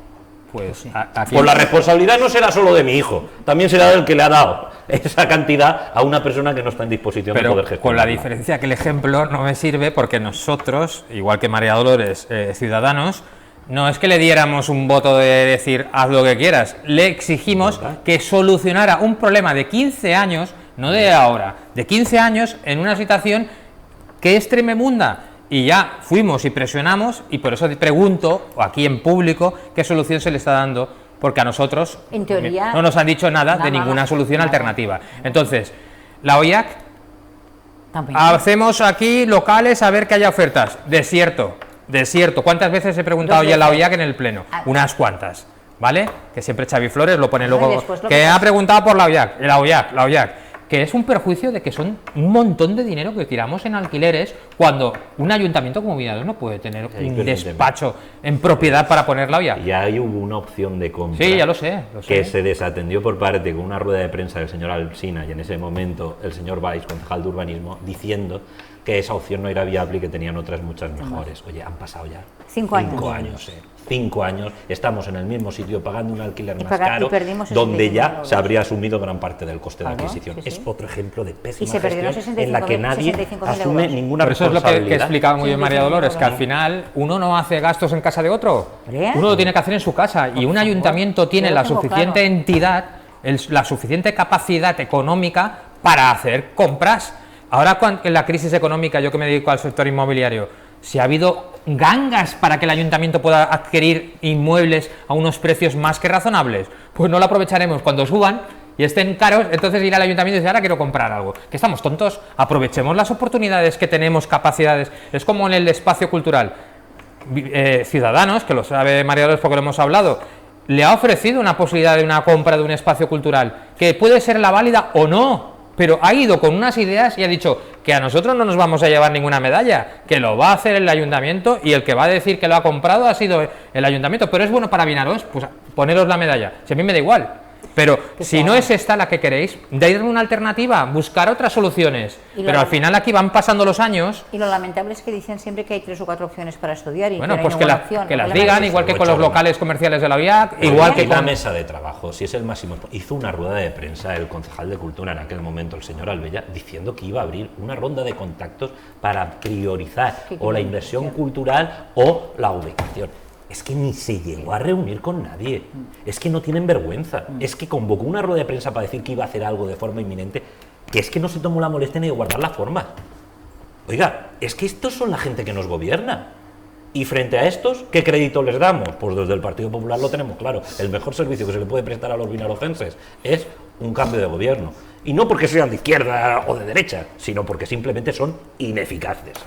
Pues aquí... Pues la responsabilidad no será solo de mi hijo, también será del que le ha dado esa cantidad a una persona que no está en disposición de poder gestionar. Con la diferencia que el ejemplo no me sirve porque nosotros, igual que María Dolores, Ciudadanos, no es que le diéramos un voto de decir haz lo que quieras, le exigimos que solucionara un problema de 15 años no de ahora, de 15 años en una situación que es tremenda. Y ya fuimos y presionamos, y por eso te pregunto aquí en público qué solución se le está dando, porque a nosotros En teoría, no nos han dicho nada de ninguna nada, solución nada. alternativa. Entonces, la OIAC, También. hacemos aquí locales a ver que haya ofertas. Desierto. ¿Cuántas veces he preguntado Dos ya en la veces. OIAC en el pleno? Unas cuantas, ¿vale? Que siempre Xavi Flores lo pone Y luego, después lo que que ha pasa- preguntado por la OIAC, que es un perjuicio de que son un montón de dinero que tiramos en alquileres cuando un ayuntamiento como Villados no puede tener Sí, un pero despacho en propiedad para poner la OIAC. Ya hubo una opción de compra. Sí, ya lo sé. Que se desatendió por parte con una rueda de prensa del señor Alsina y en ese momento el señor Valls, concejal de urbanismo, diciendo que esa opción no era viable y que tenían otras muchas mejores. Oye, han pasado ya 5 años. 5 años, 5 años, estamos en el mismo sitio pagando un alquiler más y caro, perdimos donde 65.000 ya euros. se habría asumido gran parte del coste de Claro, adquisición. sí, sí. Es otro ejemplo de pésima Y se perdieron gestión en la que 65.000 nadie 65.000 asume euros. ninguna Pero eso es lo que responsabilidad. explicaba muy bien Sí, María sí, Dolores, sí, que al sí. final uno no hace gastos en casa de otro. ¿Hombre? Uno lo tiene que hacer en su casa y un ayuntamiento tiene yo la lo tengo suficiente claro. entidad, la suficiente capacidad económica para hacer compras. Ahora en la crisis económica, yo que me dedico al sector inmobiliario, si ha habido gangas para que el ayuntamiento pueda adquirir inmuebles a unos precios más que razonables, pues no lo aprovecharemos cuando suban y estén caros, entonces ir al ayuntamiento y decir, ahora quiero comprar algo. Que estamos tontos, aprovechemos las oportunidades que tenemos, capacidades. Es como en el espacio cultural. Ciudadanos, que lo sabe María Dolores porque lo hemos hablado, le ha ofrecido una posibilidad de una compra de un espacio cultural, que puede ser la válida o no, pero ha ido con unas ideas y ha dicho que a nosotros no nos vamos a llevar ninguna medalla, que lo va a hacer el ayuntamiento y el que va a decir que lo ha comprado ha sido el ayuntamiento, pero es bueno para Vinaroz, pues poneros la medalla, si a mí me da igual. Pero si no es esta la que queréis, darle una alternativa, buscar otras soluciones. Y Pero al final aquí van pasando los años. Y lo lamentable es que dicen siempre que hay 3 o 4 opciones para estudiar y Bueno, que no hay pues que, ninguna opción. que las El digan, problema es igual que eso, con los mucho locales comerciales de la OIAC, igual que la con... mesa de trabajo, si es el máximo, hizo una rueda de prensa el concejal de Cultura en aquel momento, el señor Albella, diciendo que iba a abrir una ronda de contactos para priorizar ¿Qué o la quiere? inversión cultural o la ubicación. Es que ni se llegó a reunir con nadie, es que no tienen vergüenza, es que convocó una rueda de prensa para decir que iba a hacer algo de forma inminente, que es que no se tomó la molestia ni de guardar la forma. Oiga, es que estos son la gente que nos gobierna. Y frente a estos, ¿qué crédito les damos? Pues desde el Partido Popular lo tenemos claro. El mejor servicio que se le puede prestar a los vinarocenses es un cambio de gobierno. Y no porque sean de izquierda o de derecha, sino porque simplemente son ineficaces.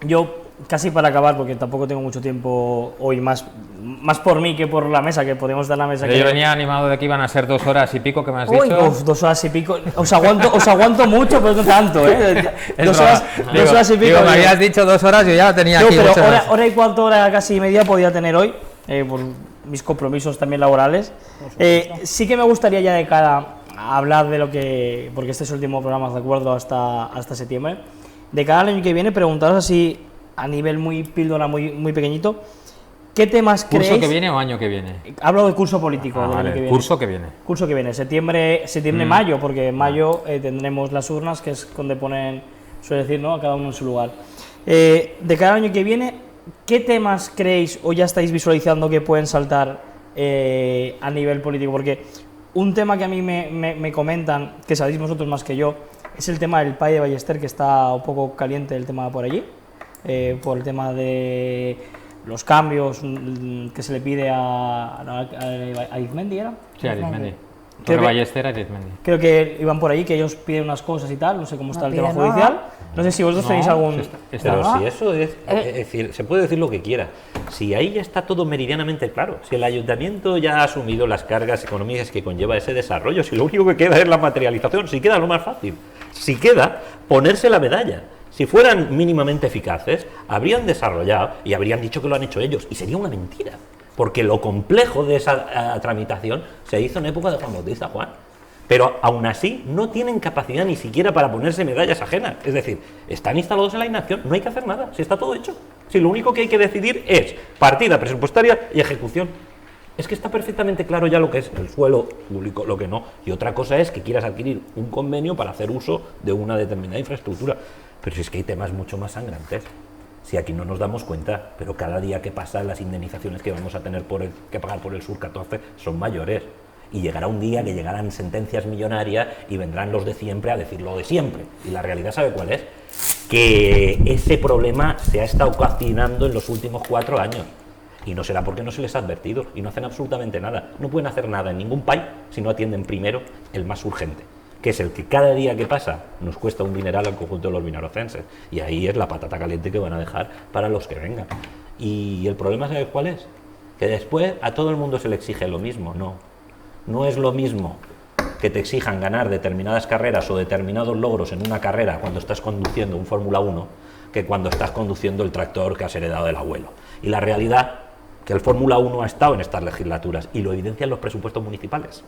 Yo, casi para acabar, porque tampoco tengo mucho tiempo hoy, más por mí que por la mesa, que podemos dar la mesa. Yo venía animado de que iban a ser 2 horas y pico, que me has Uy, dicho. uf, 2 horas y pico. Os aguanto mucho, pero no tanto, ¿eh? Es 2 broma. horas, Digo, 2 horas y pico. digo, me habías dicho 2 horas, yo ya la tenía No, aquí. pero 8 horas. hora y cuarto, hora casi y media podía tener hoy, por mis compromisos también laborales. Sí que me gustaría ya de cara a hablar de lo que, porque este es el último programa, de acuerdo, hasta septiembre, de cara al año que viene, preguntaros así, a nivel muy píldora, muy pequeñito, ¿qué temas creéis? ¿Curso que viene o año que viene? Hablo de curso político. del año Vale, que viene. curso que viene. Curso que viene, septiembre, mayo, porque en mayo tendremos las urnas, que es donde ponen, suele decir, ¿no?, a cada uno en su lugar. De cada año que viene, ¿qué temas creéis o ya estáis visualizando que pueden saltar a nivel político? Porque un tema que a mí me comentan, que sabéis vosotros más que yo, es el tema del PAI de Ballester, que está un poco caliente el tema por allí, por el tema de los cambios que se le pide a Arizmendi, ¿era? Sí, Arizmendi. Creo Torre que- Ballester, Arizmendi. Creo que iban por ahí, que ellos piden unas cosas y tal, no sé cómo está No el tema piden nada. judicial. No sé si vosotros tenéis algún... Pero Ah. si eso es decir, se puede decir lo que quiera. Si ahí ya está todo meridianamente claro, si el ayuntamiento ya ha asumido las cargas económicas que conlleva ese desarrollo, si lo único que queda es la materialización, si queda lo más fácil, si queda ponerse la medalla. Si fueran mínimamente eficaces, habrían desarrollado y habrían dicho que lo han hecho ellos, y sería una mentira, porque lo complejo de esa tramitación se hizo en época de Juan Bautista Juan. Pero aún así no tienen capacidad ni siquiera para ponerse medallas ajenas. Es decir, están instalados en la inacción, no hay que hacer nada, si está todo hecho. Si lo único que hay que decidir es partida presupuestaria y ejecución. Es que está perfectamente claro ya lo que es el suelo público, lo que no. Y otra cosa es que quieras adquirir un convenio para hacer uso de una determinada infraestructura. Pero si es que hay temas mucho más sangrantes. Si aquí no nos damos cuenta, pero cada día que pasa las indemnizaciones que vamos a tener que pagar por el Sur 14 son mayores. Y llegará un día que llegarán sentencias millonarias y vendrán los de siempre a decir lo de siempre. Y la realidad, ¿sabe cuál es? Que ese problema se ha estado cocinando en los últimos 4 años. Y no será porque no se les ha advertido y no hacen absolutamente nada. No pueden hacer nada en ningún país si no atienden primero el más urgente, que es el que cada día que pasa nos cuesta un dineral al conjunto de los vinarocenses. Y ahí es la patata caliente que van a dejar para los que vengan. Y el problema, ¿sabes cuál es? Que después a todo el mundo se le exige lo mismo. No es lo mismo que te exijan ganar determinadas carreras o determinados logros en una carrera cuando estás conduciendo un Fórmula 1 que cuando estás conduciendo el tractor que has heredado del abuelo. Y la realidad que el Fórmula 1 ha estado en estas legislaturas y lo evidencian los presupuestos municipales.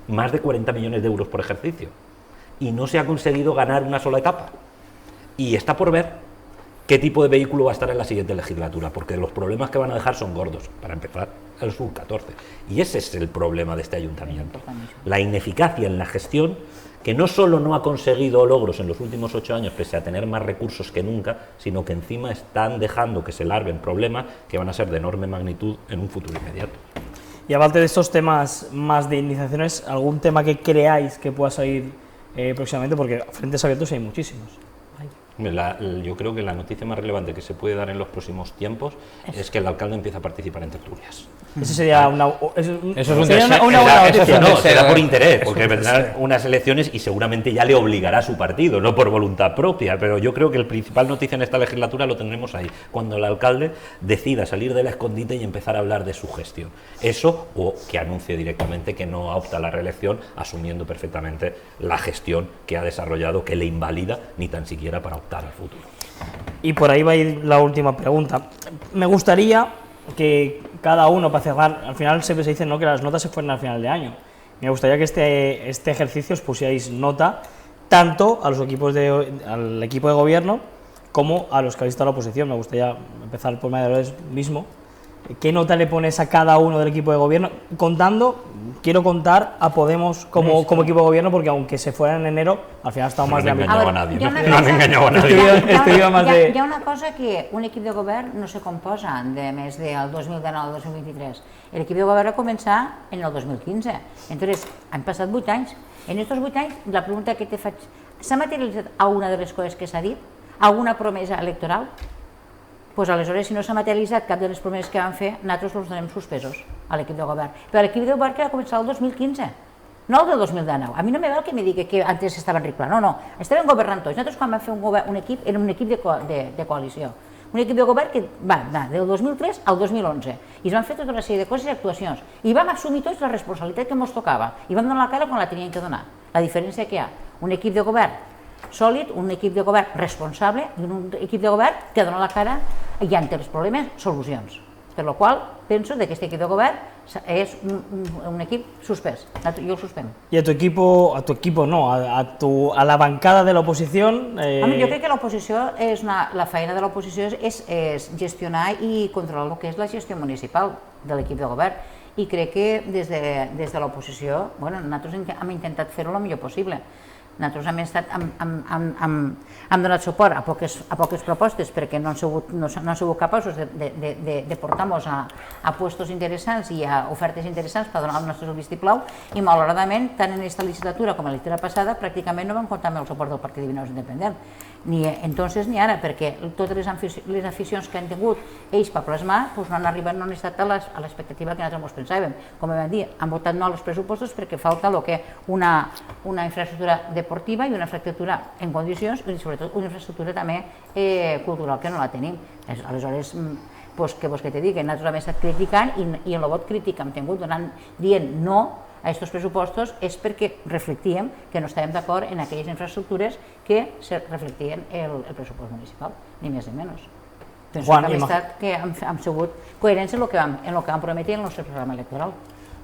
Más de 40 millones de euros por ejercicio. Y no se ha conseguido ganar una sola etapa. Y está por ver qué tipo de vehículo va a estar en la siguiente legislatura, porque los problemas que van a dejar son gordos. Para empezar, el sub-14. Y ese es el problema de este ayuntamiento. La ineficacia en la gestión, que no solo no ha conseguido logros en los últimos 8 años, pese a tener más recursos que nunca, sino que encima están dejando que se larven problemas que van a ser de enorme magnitud en un futuro inmediato. Y aparte de estos temas más de indemnizaciones, ¿algún tema que creáis que pueda salir próximamente? Porque frentes abiertos hay muchísimos. Yo creo que la noticia más relevante que se puede dar en los próximos tiempos es que el alcalde empieza a participar en tertulias. Eso sería una deseo. buena noticia. No, será por interés, porque vendrán unas elecciones y seguramente ya le obligará a su partido, no por voluntad propia, pero yo creo que el principal noticia en esta legislatura lo tendremos ahí, cuando el alcalde decida salir del escondite y empezar a hablar de su gestión. Eso, o que anuncie directamente que no opta a la reelección, asumiendo perfectamente la gestión que ha desarrollado, que le invalida ni tan siquiera para optar al futuro. Y por ahí va a ir la última pregunta. Me gustaría que cada uno, para cerrar, al final siempre se dice, ¿no?, que las notas se fueran al final de año. Me gustaría que este ejercicio os pusierais nota tanto a los equipos al equipo de gobierno como a los que habéis estado en la oposición. Me gustaría empezar por María mismo. ¿Qué nota le pones a cada uno del equipo de gobierno? Quiero contar a Podemos como equipo de gobierno, porque aunque se fuera en enero, al final estamos más de No han Hi engañado a nadie. ha una cosa que un equip de govern no se composa de més del 2019 al 2023. El equip de govern va començar en el 2015. Entonces, han passat 8 anys. En estos 8 anys, la pregunta que te faig, s'ha materialitzat alguna de les coses que s'ha dit? Alguna promesa electoral? Pues aleshores, si no s'ha materialitzat cap de les promeses que van fer, nosaltres els donem suspesos a l'equip de govern. Però l'equip de govern que va començar el 2015, no el del 2019. A mi no me val que me digui que antes estaven arreglant, no, estaven governant tots. Nosaltres quan vam fer un equip, era un equip de coalició. Un equip de govern que va anar del 2003 al 2011 i es van fer tota una sèrie de coses i actuacions i vam assumir tots la responsabilitat que ens tocava i vam donar la cara quan la teníem que donar. La diferència que hi ha, un equip de govern sòlid, un equip de govern responsable i un equip de govern que dona la cara i ante els problemes, solucions. Per la qual penso que aquest equip de govern és un equip suspès. Jo el suspèn. Y a tu equipo no, a la bancada de la oposición... Jo crec que l'oposició, la feina de l'oposició és gestionar i controlar el que és la gestió municipal de l'equip de govern. I crec que des de l'oposició, nosaltres hem intentat fer-ho el millor possible. Nosaltres hem donat suport a poques propostes perquè no han sigut capaços de portar-nos a puestos interessants i a ofertes interessants per donar el nostre vistiplau i malauradament, tant en aquesta legislatura com en la legislatura passada, pràcticament no vam comptar amb el suport del Partit de Vinaroz Independent. Ni entonces ni ara, perquè totes les aficions que han tingut ells per plasmar no han arribat, no han estat a l'expectativa que nosaltres ens pensàvem. Com vam dir, han votat no als pressupostos perquè falta una infraestructura deportiva i una infraestructura en condicions i sobretot una infraestructura també cultural que no la tenim. Aleshores, què vols que te digui? Nosaltres hem estat criticant i en el vot crític que hem tingut dient no a aquests pressupostos és perquè reflectíem que no estàvem d'acord en aquelles infraestructures que reflectien el pressupost municipal, ni més ni menys. Penso que hem sigut coherents en el que vam prometre en el nostre programa electoral.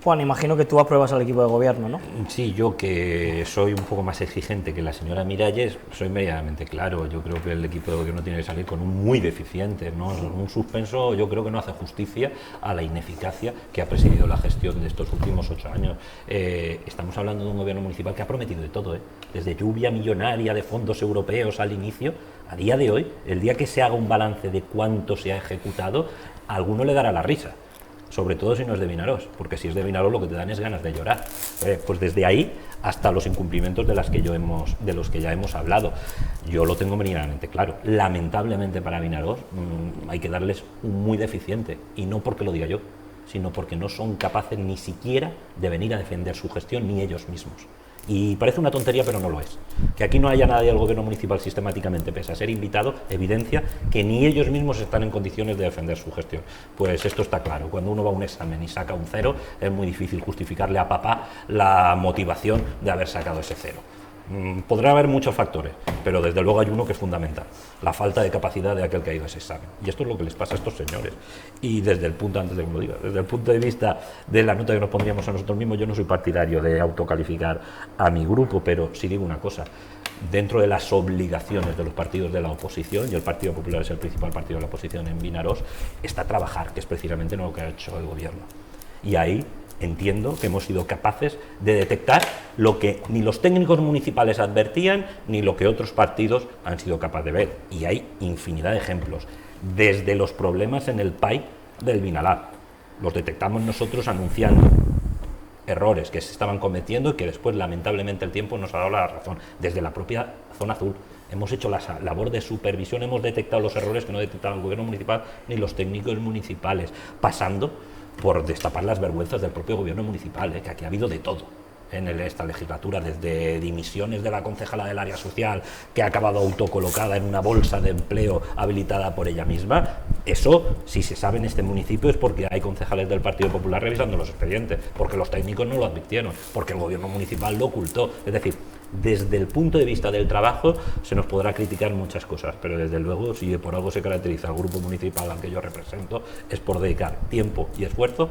Juan, imagino que tú apruebas al equipo de gobierno, ¿no? Sí, yo que soy un poco más exigente que la señora Miralles, soy medianamente claro. Yo creo que el equipo de gobierno tiene que salir con un muy deficiente, ¿no? Un suspenso, yo creo que no hace justicia a la ineficacia que ha presidido la gestión de estos últimos 8 años. Estamos hablando de un gobierno municipal que ha prometido de todo, desde lluvia millonaria de fondos europeos al inicio. A día de hoy, el día que se haga un balance de cuánto se ha ejecutado, a alguno le dará la risa. sobre todo si no es de Vinaròs, porque si es de Vinaròs lo que te dan es ganas de llorar. Pues desde ahí hasta los incumplimientos de los que ya hemos hablado. Yo lo tengo meridianamente claro. Lamentablemente para Vinaròs hay que darles un muy deficiente, y no porque lo diga yo, sino porque no son capaces ni siquiera de venir a defender su gestión ni ellos mismos. Y parece una tontería, pero no lo es. Que aquí no haya nadie del gobierno municipal sistemáticamente, pese a ser invitado, evidencia que ni ellos mismos están en condiciones de defender su gestión. Pues esto está claro. Cuando uno va a un examen y saca un 0, es muy difícil justificarle a papá la motivación de haber sacado ese 0. Podrá haber muchos factores, pero desde luego hay uno que es fundamental: la falta de capacidad de aquel que ha ido a ese examen. Y esto es lo que les pasa a estos señores. Y desde el punto, antes de que me lo diga, desde el punto de vista de la nota que nos pondríamos a nosotros mismos, yo no soy partidario de autocalificar a mi grupo, pero sí digo una cosa: dentro de las obligaciones de los partidos de la oposición, y el Partido Popular es el principal partido de la oposición en Vinaròs, está trabajar, que es precisamente lo que ha hecho el gobierno. Y ahí entiendo que hemos sido capaces de detectar lo que ni los técnicos municipales advertían, ni lo que otros partidos han sido capaces de ver. Y hay infinidad de ejemplos, desde los problemas en el PAI del Vinalab. Los detectamos nosotros anunciando errores que se estaban cometiendo y que después, lamentablemente, el tiempo nos ha dado la razón. Desde la propia zona azul hemos hecho la labor de supervisión, hemos detectado los errores que no detectaba el gobierno municipal ni los técnicos municipales, pasando por destapar las vergüenzas del propio gobierno municipal, que aquí ha habido de todo en esta legislatura, desde dimisiones de la concejala del área social, que ha acabado autocolocada en una bolsa de empleo habilitada por ella misma. Eso, si se sabe en este municipio, es porque hay concejales del Partido Popular revisando los expedientes, porque los técnicos no lo advirtieron, porque el gobierno municipal lo ocultó. Es decir, desde el punto de vista del trabajo se nos podrá criticar muchas cosas, pero desde luego, si por algo se caracteriza el grupo municipal al que yo represento, es por dedicar tiempo y esfuerzo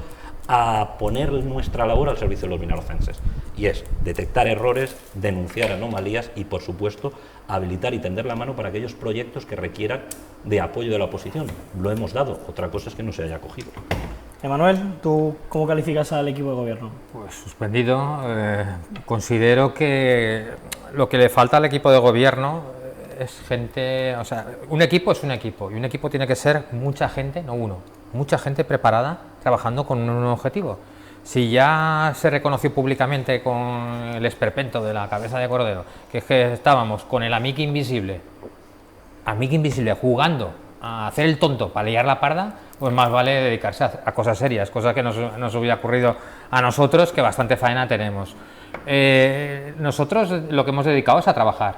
a poner nuestra labor al servicio de los vinaròcenses, y es detectar errores, denunciar anomalías y, por supuesto, habilitar y tender la mano para aquellos proyectos que requieran de apoyo de la oposición. Lo hemos dado, otra cosa es que no se haya cogido. Emanuel, ¿tú cómo calificas al equipo de gobierno? Pues suspendido. Considero que lo que le falta al equipo de gobierno es gente, o sea, un equipo es un equipo, y un equipo tiene que ser mucha gente, no uno, mucha gente preparada, trabajando con un objetivo. Si ya se reconoció públicamente con el esperpento de la cabeza de cordero, que es que estábamos con el amigo invisible jugando a hacer el tonto para liar la parda, pues más vale dedicarse a cosas serias, cosas que nos hubiera ocurrido a nosotros, que bastante faena tenemos. Nosotros lo que hemos dedicado es a trabajar,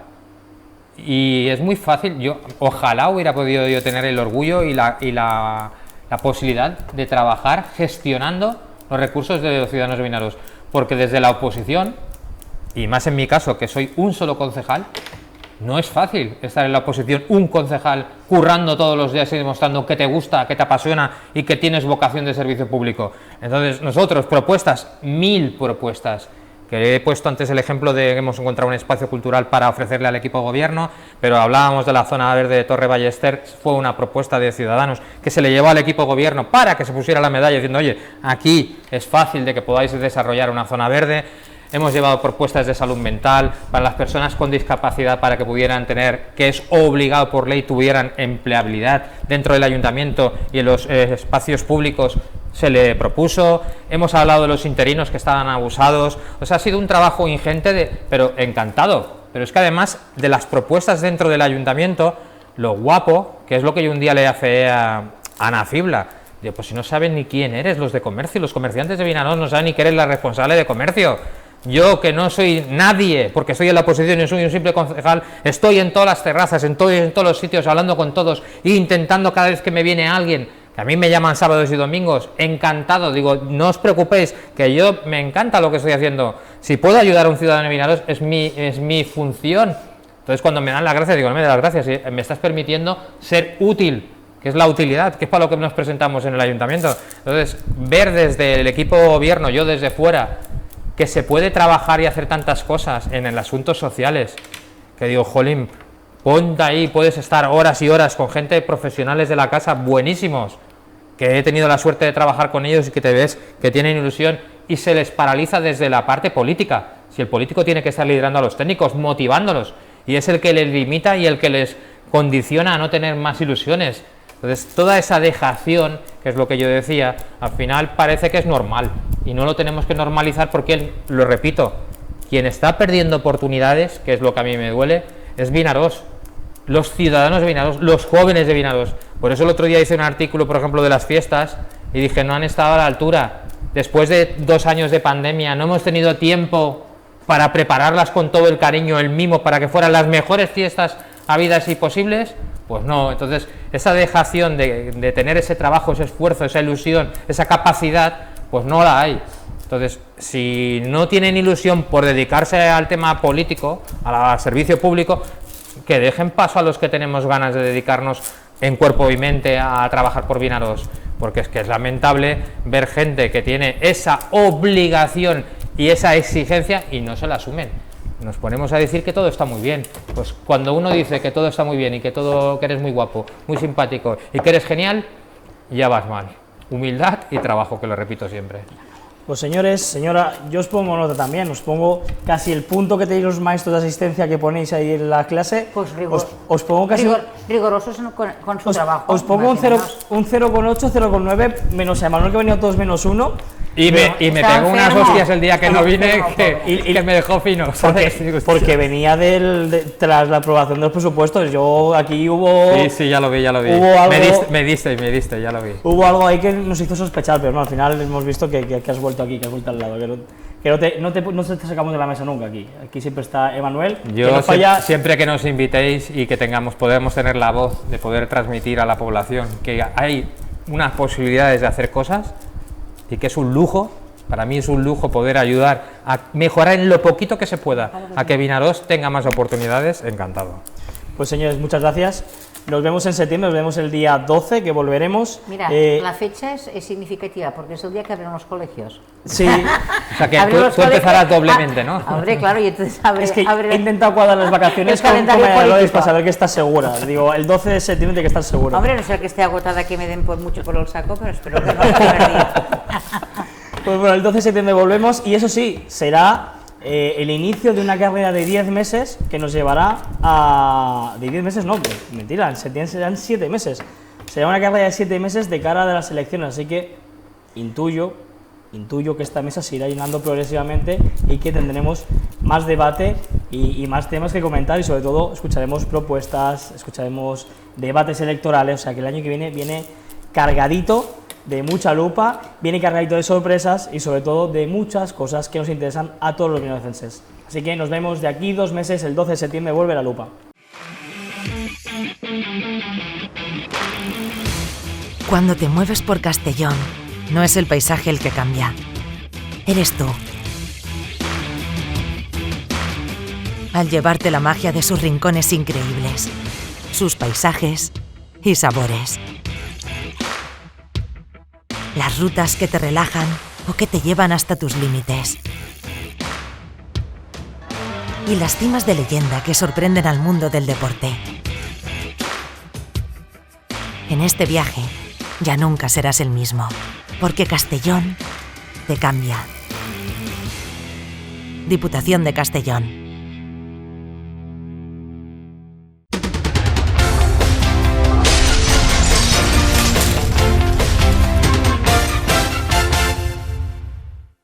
y es muy fácil. Yo ojalá hubiera podido yo tener el orgullo y la posibilidad de trabajar gestionando los recursos de los ciudadanos de Vinaròs, porque desde la oposición, y más en mi caso, que soy un solo concejal, no es fácil estar en la oposición, un concejal currando todos los días y demostrando que te gusta, que te apasiona y que tienes vocación de servicio público. Entonces nosotros, propuestas, 1000 propuestas, que he puesto antes el ejemplo de que hemos encontrado un espacio cultural para ofrecerle al equipo de gobierno, pero hablábamos de la zona verde de Torre Ballester, fue una propuesta de Ciudadanos que se le llevó al equipo de gobierno para que se pusiera la medalla diciendo: oye, aquí es fácil de que podáis desarrollar una zona verde. Hemos llevado propuestas de salud mental para las personas con discapacidad, para que pudieran tener, que es obligado por ley, tuvieran empleabilidad dentro del ayuntamiento y en los espacios públicos. Se le propuso. Hemos hablado de los interinos que estaban abusados. O sea, ha sido un trabajo ingente, pero encantado. Pero es que además de las propuestas dentro del ayuntamiento, lo guapo, que es lo que yo un día le afeé a Ana Fibla, digo, pues si no saben ni quién eres, los de comercio, los comerciantes de Vinaròs no saben ni que eres la responsable de comercio. Yo, que no soy nadie, porque estoy en la oposición y soy un simple concejal, estoy en todas las terrazas, en todos los sitios, hablando con todos e intentando, cada vez que me viene alguien, que a mí me llaman sábados y domingos, encantado, digo, no os preocupéis, que yo me encanta lo que estoy haciendo. Si puedo ayudar a un ciudadano de Vinaròs, es mi función. Entonces, cuando me dan las gracias, digo, no me das las gracias, me estás permitiendo ser útil, que es la utilidad, que es para lo que nos presentamos en el ayuntamiento. Entonces, ver desde el equipo de gobierno, yo desde fuera, que se puede trabajar y hacer tantas cosas en el asuntos sociales, que digo, jolín, ponte ahí, puedes estar horas y horas con gente profesionales de la casa buenísimos, que he tenido la suerte de trabajar con ellos y que te ves que tienen ilusión, y se les paraliza desde la parte política. Si el político tiene que estar liderando a los técnicos, motivándolos, y es el que les limita y el que les condiciona a no tener más ilusiones. Entonces, toda esa dejación, que es lo que yo decía, al final parece que es normal y no lo tenemos que normalizar porque, lo repito, quien está perdiendo oportunidades, que es lo que a mí me duele, es Vinaròs, los ciudadanos de Vinaròs, los jóvenes de Vinaròs. Por eso el otro día hice un artículo, por ejemplo, de las fiestas y dije, no han estado a la altura. Después de 2 años de pandemia, no hemos tenido tiempo para prepararlas con todo el cariño, el mimo, para que fueran las mejores fiestas habidas y posibles. Pues no, entonces esa dejación de tener ese trabajo, ese esfuerzo, esa ilusión, esa capacidad, pues no la hay. Entonces, si no tienen ilusión por dedicarse al tema político, al servicio público, que dejen paso a los que tenemos ganas de dedicarnos en cuerpo y mente a trabajar por Vinaròs, porque es que es lamentable ver gente que tiene esa obligación y esa exigencia y no se la asumen. Nos ponemos a decir que todo está muy bien. Pues cuando uno dice que todo está muy bien y que eres muy guapo, muy simpático y que eres genial, ya vas mal. Humildad y trabajo, que lo repito siempre. Pues señores, señora, yo os pongo nota también, os pongo casi el punto que tenéis los maestros de asistencia que ponéis ahí en la clase. Pues os pongo casi... rigorosos con su trabajo. Os pongo un 0,8, 0,9, menos a Emanuel, que ha venido todos menos 1. Y me pegó unas hostias el día que no vine, que me dejó fino. Porque venía tras la aprobación de los presupuestos. Yo aquí hubo... Sí, ya lo vi. Hubo algo, me diste, ya lo vi. Hubo algo ahí que nos hizo sospechar, pero no, al final hemos visto que has vuelto aquí, que has vuelto al lado. Que no te sacamos de la mesa nunca aquí. Aquí siempre está Emanuel. Yo siempre que nos invitéis y que podemos tener la voz de poder transmitir a la población que hay unas posibilidades de hacer cosas y que es un lujo, para mí es un lujo poder ayudar a mejorar en lo poquito que se pueda, a que Vinaròs tenga más oportunidades, encantado. Pues señores, muchas gracias. Nos vemos en septiembre, nos vemos el día 12, que volveremos. Mira, la fecha es significativa, porque es el día que abren los colegios. Sí. O sea que tú empezarás doblemente, ¿no? Hombre, claro, y entonces es que he intentado cuadrar las vacaciones con Dolores para saber que estás segura. Digo, el 12 de septiembre tiene que estar segura. Hombre, no sé que esté agotada, que me den mucho por el saco, pero espero que no sea el primer día. Pues bueno, el 12 de septiembre volvemos y eso sí, será el inicio de una carrera de 10 meses que nos llevará a... De 10 meses no, mentira, en septiembre serán 7 meses. Será una carrera de 7 meses de cara a las elecciones, así que intuyo que esta mesa se irá llenando progresivamente y que tendremos más debate y más temas que comentar y sobre todo escucharemos propuestas, escucharemos debates electorales, o sea que el año que viene cargadito de mucha lupa, viene cargadito de sorpresas y sobre todo de muchas cosas que nos interesan a todos los vinorocenses. Así que nos vemos de aquí 2 meses, el 12 de septiembre vuelve la lupa. Cuando te mueves por Castellón, no es el paisaje el que cambia, eres tú. Al llevarte la magia de sus rincones increíbles, sus paisajes y sabores. Las rutas que te relajan o que te llevan hasta tus límites. Y las cimas de leyenda que sorprenden al mundo del deporte. En este viaje ya nunca serás el mismo, porque Castellón te cambia. Diputación de Castellón.